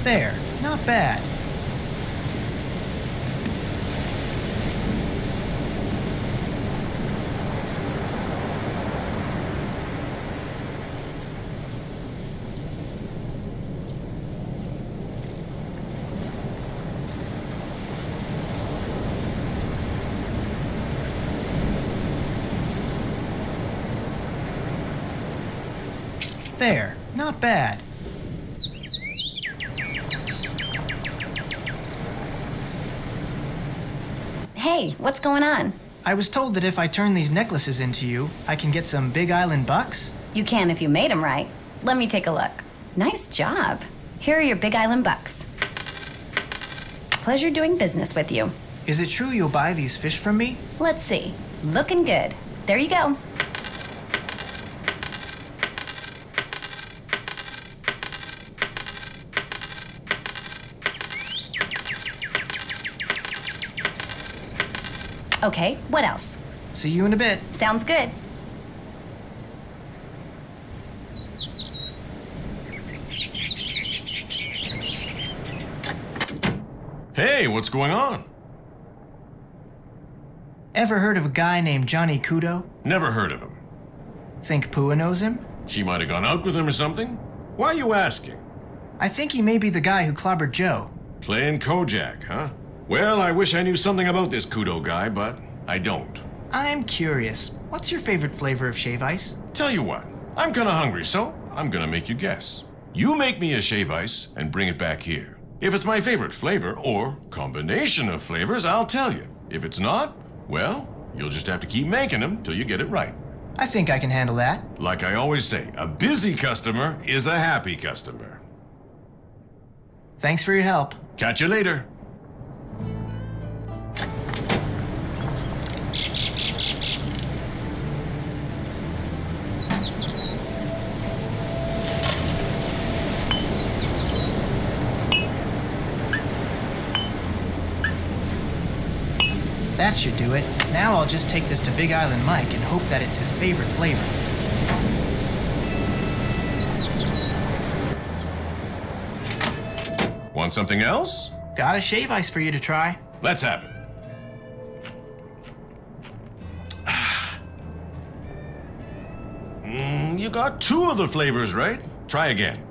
There, not bad. There, not bad. Hey, what's going on? I was told that if I turn these necklaces into you, I can get some Big Island bucks. You can if you made them right. Let me take a look. Nice job. Here are your Big Island bucks. Pleasure doing business with you. Is it true you'll buy these fish from me? Let's see. Looking good. There you go. Okay, what else? See you in a bit. Sounds good. Hey, what's going on? Ever heard of a guy named Johnny Kudo? Never heard of him. Think Pua knows him? She might have gone out with him or something. Why are you asking? I think he may be the guy who clobbered Joe. Playing Kojak, huh? Well, I wish I knew something about this Kudo guy, but I don't. I'm curious. What's your favorite flavor of shave ice? Tell you what, I'm kinda hungry, so I'm gonna make you guess. You make me a shave ice and bring it back here. If it's my favorite flavor or combination of flavors, I'll tell you. If it's not, well, you'll just have to keep making them till you get it right. I think I can handle that. Like I always say, a busy customer is a happy customer. Thanks for your help. Catch you later. That should do it. Now I'll just take this to Big Island Mike and hope that it's his favorite flavor. Want something else? Got a shave ice for you to try. Let's have it. You got 2 of the flavors, right? Try again.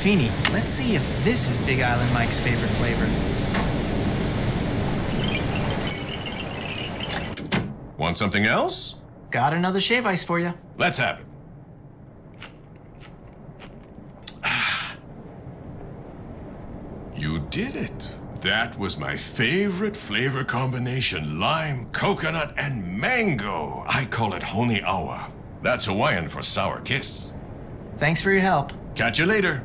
Feeny, let's see if this is Big Island Mike's favorite flavor. Want something else? Got another shave ice for you. Let's have it. You did it. That was my favorite flavor combination, lime, coconut, and mango. I call it honi awa. That's Hawaiian for sour kiss. Thanks for your help. Catch you later.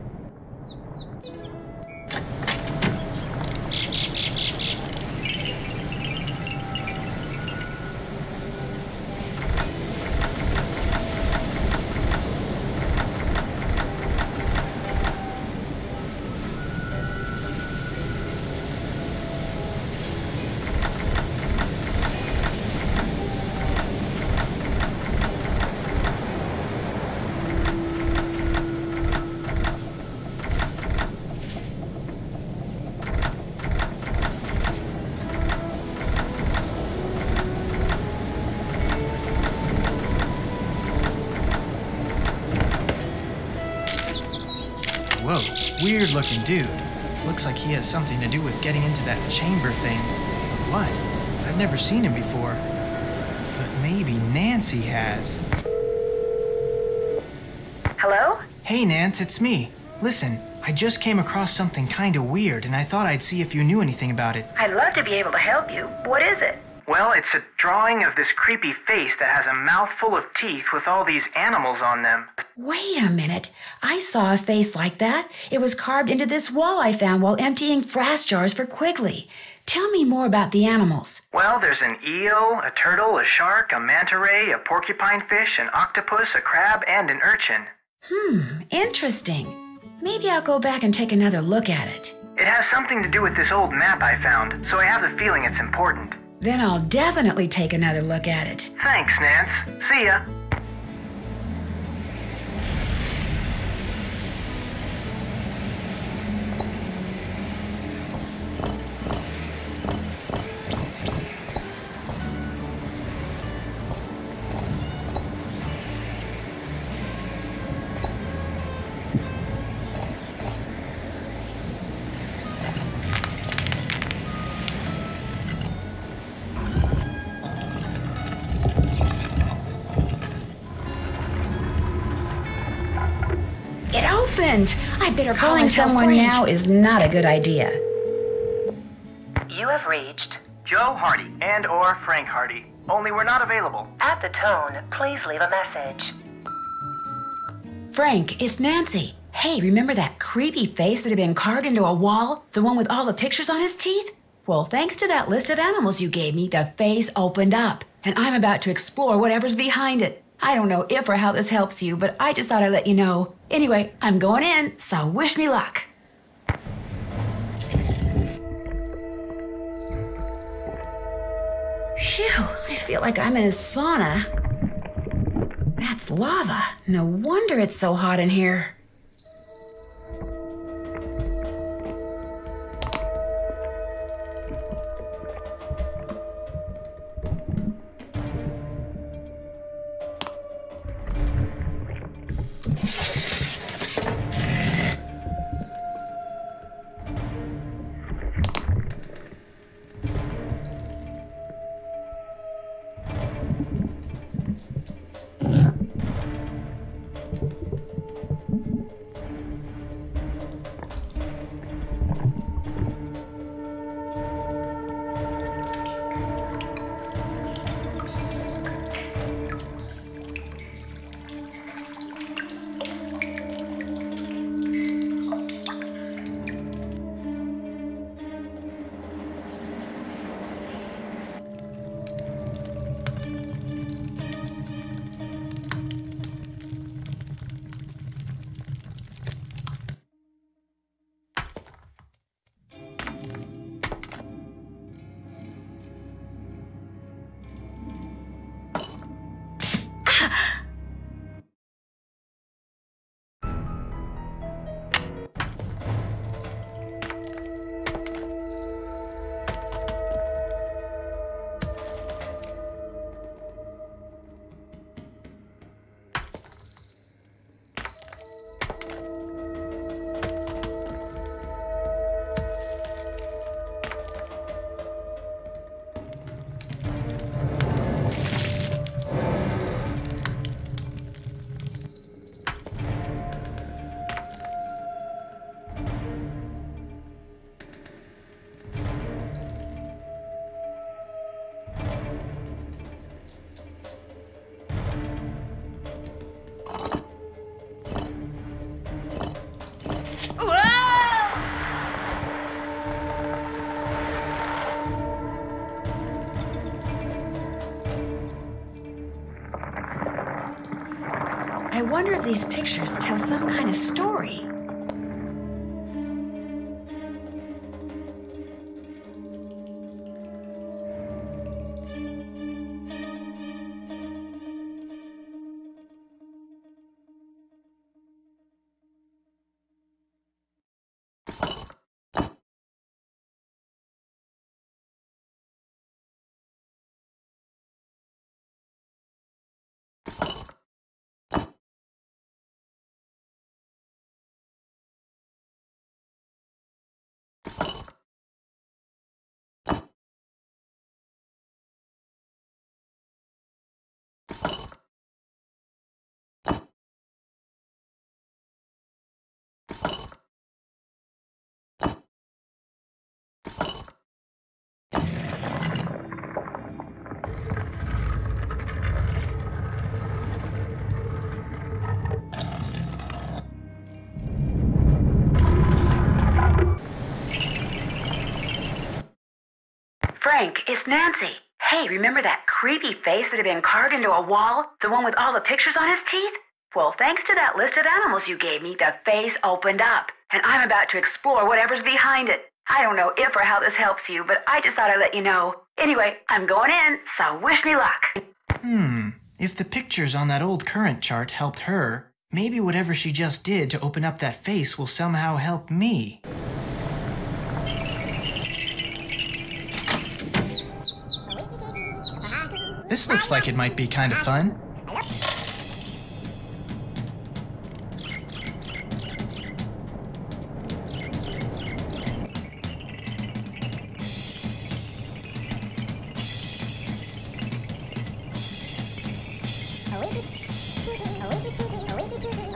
Whoa, weird looking dude. Looks like he has something to do with getting into that chamber thing. But what? I've never seen him before. But maybe Nancy has. Hello? Hey, Nance, it's me. Listen, I just came across something kinda weird, and I thought I'd see if you knew anything about it. I'd love to be able to help you. What is it? Well, it's a drawing of this creepy face that has a mouth full of teeth with all these animals on them. Wait a minute. I saw a face like that. It was carved into this wall I found while emptying frass jars for Quigley. Tell me more about the animals. Well, there's an eel, a turtle, a shark, a manta ray, a porcupine fish, an octopus, a crab, and an urchin. Interesting. Maybe I'll go back and take another look at it. It has something to do with this old map I found, so I have the feeling it's important. Then I'll definitely take another look at it. Thanks, Nance. See ya. happened? I better Calling someone Frank. now is not a good idea. You have reached. Joe Hardy and/or Frank Hardy. Only we're not available. At the tone, please leave a message. Frank, it's Nancy. Hey, remember that creepy face that had been carved into a wall? The one with all the pictures on his teeth? Well, thanks to that list of animals you gave me, the face opened up, and I'm about to explore whatever's behind it. I don't know if or how this helps you, but I just thought I'd let you know. Anyway, I'm going in, so wish me luck. Phew, I feel like I'm in a sauna. That's lava. No wonder it's so hot in here. I wonder if these pictures tell some kind of story. Frank, it's Nancy. Hey, remember that creepy face that had been carved into a wall? The one with all the pictures on his teeth? Well, thanks to that list of animals you gave me, the face opened up, and I'm about to explore whatever's behind it. I don't know if or how this helps you, but I just thought I'd let you know. Anyway, I'm going in, so wish me luck. If the pictures on that old current chart helped her, maybe whatever she just did to open up that face will somehow help me. This looks like it might be kind of fun.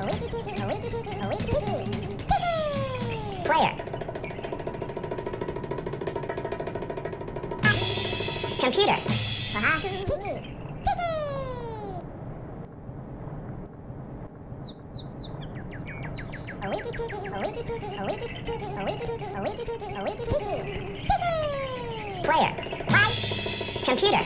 Player. Computer. Player. Computer.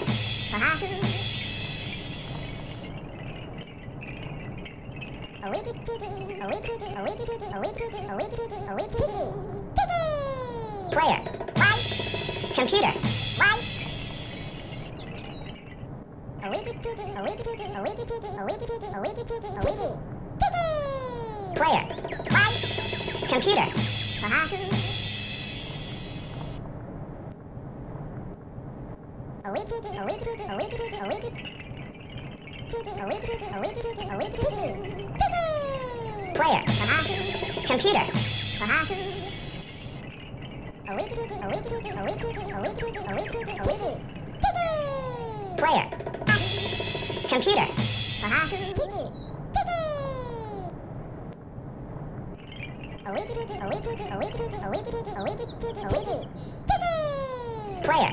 Player. Computer. Player. Computer. Player. Computer. Player.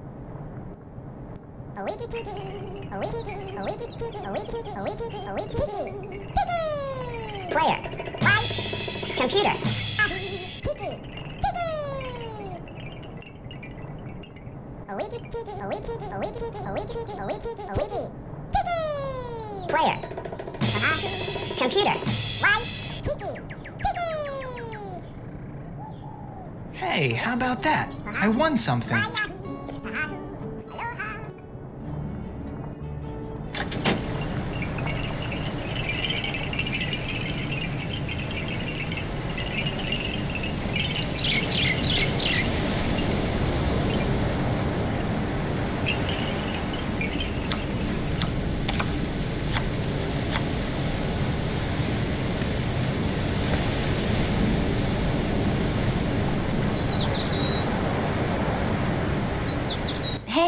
Computer. Player. Computer. Player. Computer. Player. Computer. Hey, how about that? I won something.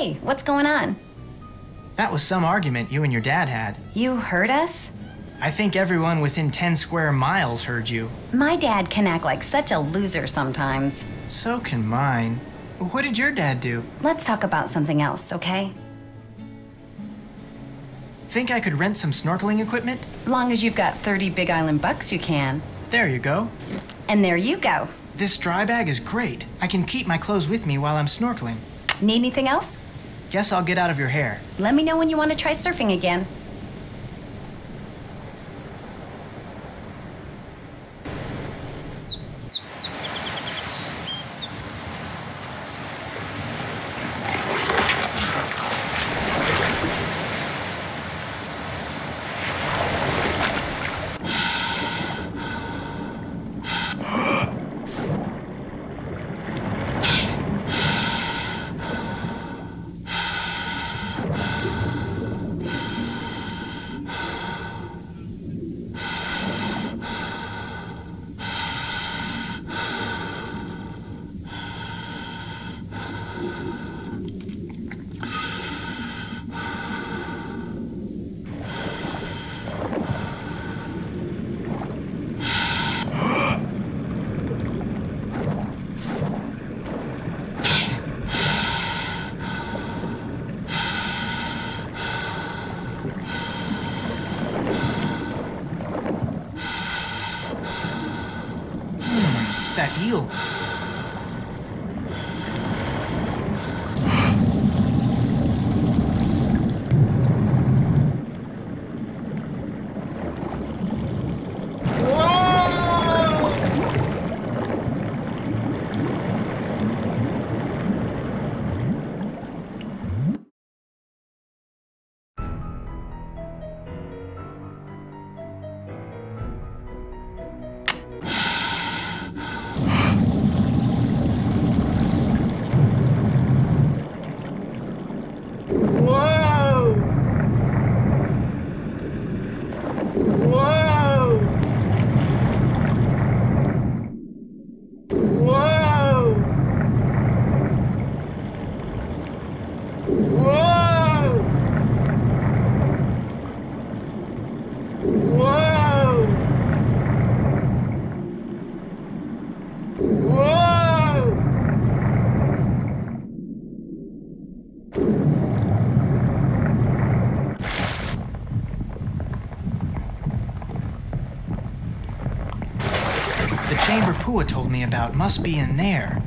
Hey, what's going on? That was some argument you and your dad had. You heard us? I think everyone within 10 square miles heard you. My dad can act like such a loser sometimes. So can mine. What did your dad do? Let's talk about something else, okay? Think I could rent some snorkeling equipment? Long as you've got 30 Big Island bucks, you can. There you go. And there you go. This dry bag is great. I can keep my clothes with me while I'm snorkeling. Need anything else? Guess I'll get out of your hair. Let me know when you want to try surfing again. That eel. Whoa! The chamber Pua told me about must be in there.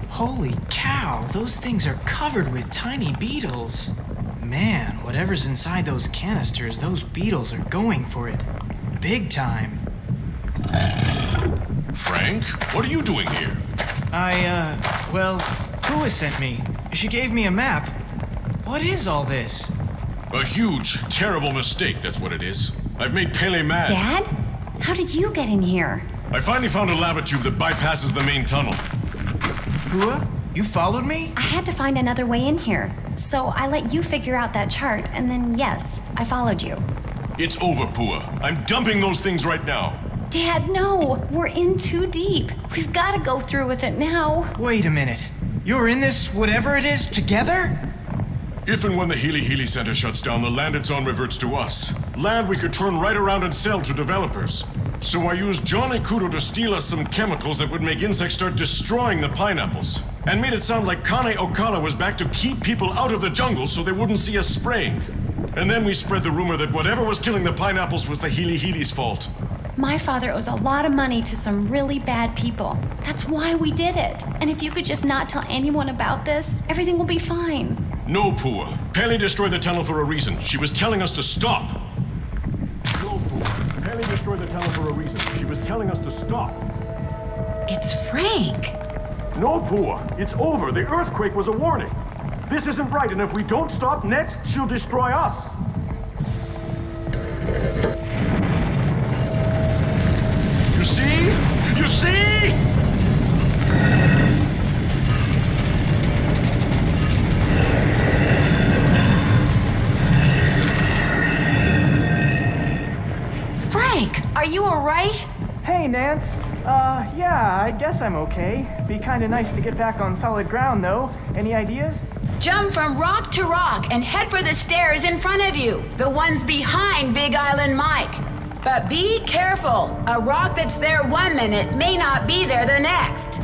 Holy cow, those things are covered with tiny beetles. Man, whatever's inside those canisters, those beetles are going for it. Big time. Frank, what are you doing here? Well, Pua sent me. She gave me a map. What is all this? A huge, terrible mistake, that's what it is. I've made Pele mad. Dad? How did you get in here? I finally found a lava tube that bypasses the main tunnel. Pua, you followed me? I had to find another way in here. So I let you figure out that chart, and then yes, I followed you. It's over, Pua. I'm dumping those things right now. Dad, no! We're in too deep. We've got to go through with it now. Wait a minute. You're in this whatever it is together? If and when the Healy Healy Center shuts down, the land it's on reverts to us. Land we could turn right around and sell to developers. So I used Johnny Kudo to steal us some chemicals that would make insects start destroying the pineapples. And made it sound like Kāne Ōkala was back to keep people out of the jungle so they wouldn't see us spraying. And then we spread the rumor that whatever was killing the pineapples was the Healy Healy's fault. My father owes a lot of money to some really bad people. That's why we did it. And if you could just not tell anyone about this, everything will be fine. No, Pua. Pele destroyed the tunnel for a reason. She was telling us to stop. No, Pua. Pele destroyed the tunnel for a reason. She was telling us to stop. It's Frank. No, Pua. It's over. The earthquake was a warning. This isn't right, and if we don't stop, next she'll destroy us. You see? You see? Frank, are you all right? Hey, Nance. Yeah, I guess I'm okay. Be kinda nice to get back on solid ground, though. Any ideas? Jump from rock to rock and head for the stairs in front of you, the ones behind Big Island Mike. But be careful. A rock that's there 1 minute may not be there the next.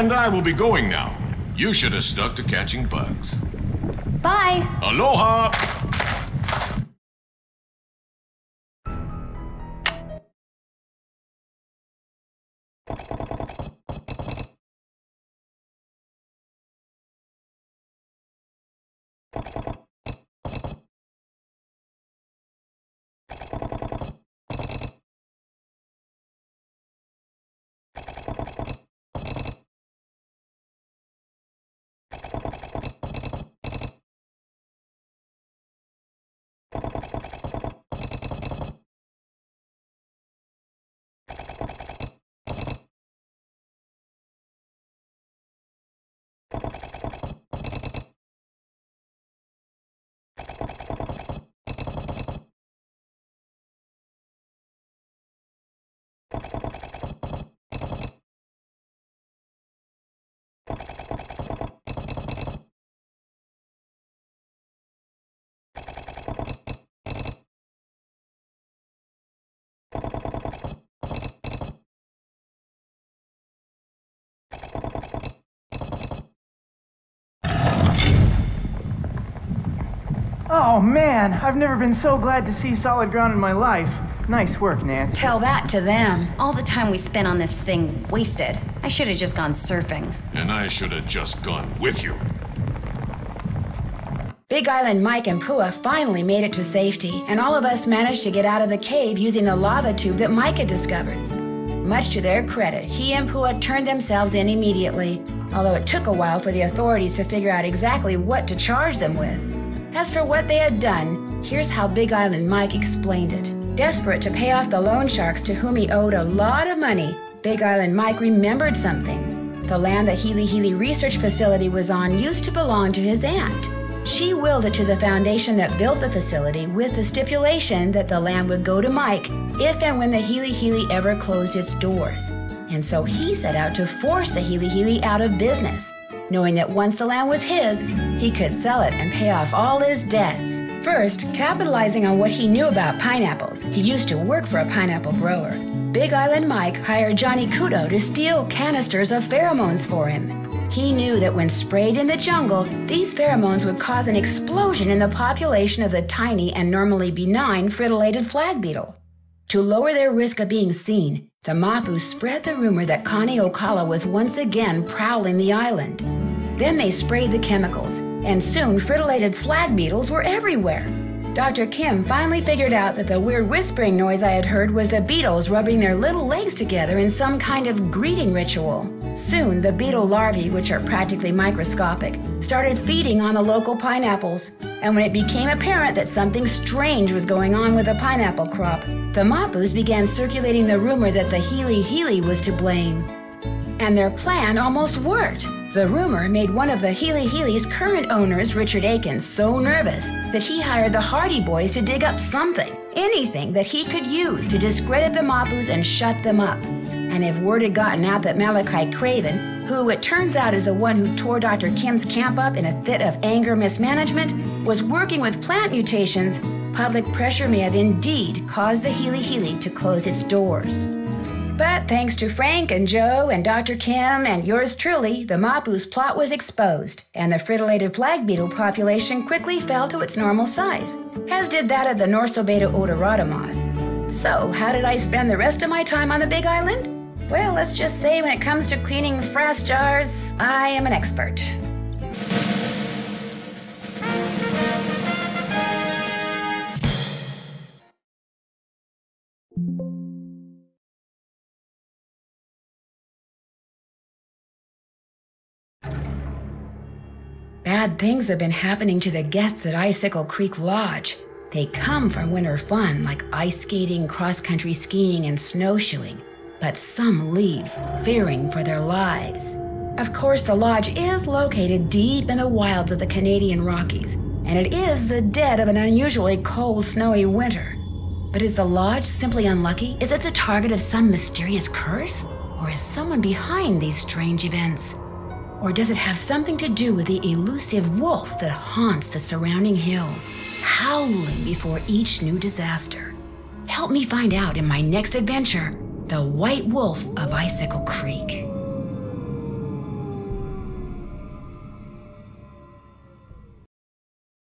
And I will be going now. You should have stuck to catching bugs. Bye. Aloha! Oh man, I've never been so glad to see solid ground in my life. Nice work, Nancy. Tell that to them. All the time we spent on this thing wasted. I should have just gone surfing. And I should have just gone with you. Big Island Mike and Pua finally made it to safety, and all of us managed to get out of the cave using the lava tube that Mike had discovered. Much to their credit, he and Pua turned themselves in immediately, although it took a while for the authorities to figure out exactly what to charge them with. As for what they had done, here's how Big Island Mike explained it. Desperate to pay off the loan sharks to whom he owed a lot of money, Big Island Mike remembered something. The land the Healy Healy Research Facility was on used to belong to his aunt. She willed it to the foundation that built the facility with the stipulation that the land would go to Mike if and when the Healy Healy ever closed its doors. And so he set out to force the Healy Healy out of business, knowing that once the land was his, he could sell it and pay off all his debts. First, capitalizing on what he knew about pineapples, he used to work for a pineapple grower. Big Island Mike hired Johnny Kudo to steal canisters of pheromones for him. He knew that when sprayed in the jungle, these pheromones would cause an explosion in the population of the tiny and normally benign fritillated flag beetle. To lower their risk of being seen, the Mapu spread the rumor that Kāne Ōkala was once again prowling the island. Then they sprayed the chemicals, and soon fritillated flag beetles were everywhere. Dr. Kim finally figured out that the weird whispering noise I had heard was the beetles rubbing their little legs together in some kind of greeting ritual. Soon, the beetle larvae, which are practically microscopic, started feeding on the local pineapples. And when it became apparent that something strange was going on with the pineapple crop, the Mapus began circulating the rumor that the Healy Healy was to blame. And their plan almost worked. The rumor made one of the Healy Healy's current owners, Richard Aiken, so nervous that he hired the Hardy Boys to dig up something, anything that he could use to discredit the Mapus and shut them up. And if word had gotten out that Malachi Craven, who it turns out is the one who tore Dr. Kim's camp up in a fit of anger mismanagement, was working with plant mutations, public pressure may have indeed caused the Healy Healy to close its doors. But thanks to Frank and Joe and Dr. Kim and yours truly, the Mapu's plot was exposed, and the fritillated flag beetle population quickly fell to its normal size, as did that of the Norsobeta odorata moth. So, how did I spend the rest of my time on the Big Island? Well, let's just say when it comes to cleaning frass jars, I am an expert. Bad things have been happening to the guests at Icicle Creek Lodge. They come for winter fun like ice skating, cross-country skiing, and snowshoeing. But some leave, fearing for their lives. Of course, the lodge is located deep in the wilds of the Canadian Rockies, and it is the dead of an unusually cold, snowy winter. But is the lodge simply unlucky? Is it the target of some mysterious curse? Or is someone behind these strange events? Or does it have something to do with the elusive wolf that haunts the surrounding hills, howling before each new disaster? Help me find out in my next adventure, The White Wolf of Icicle Creek.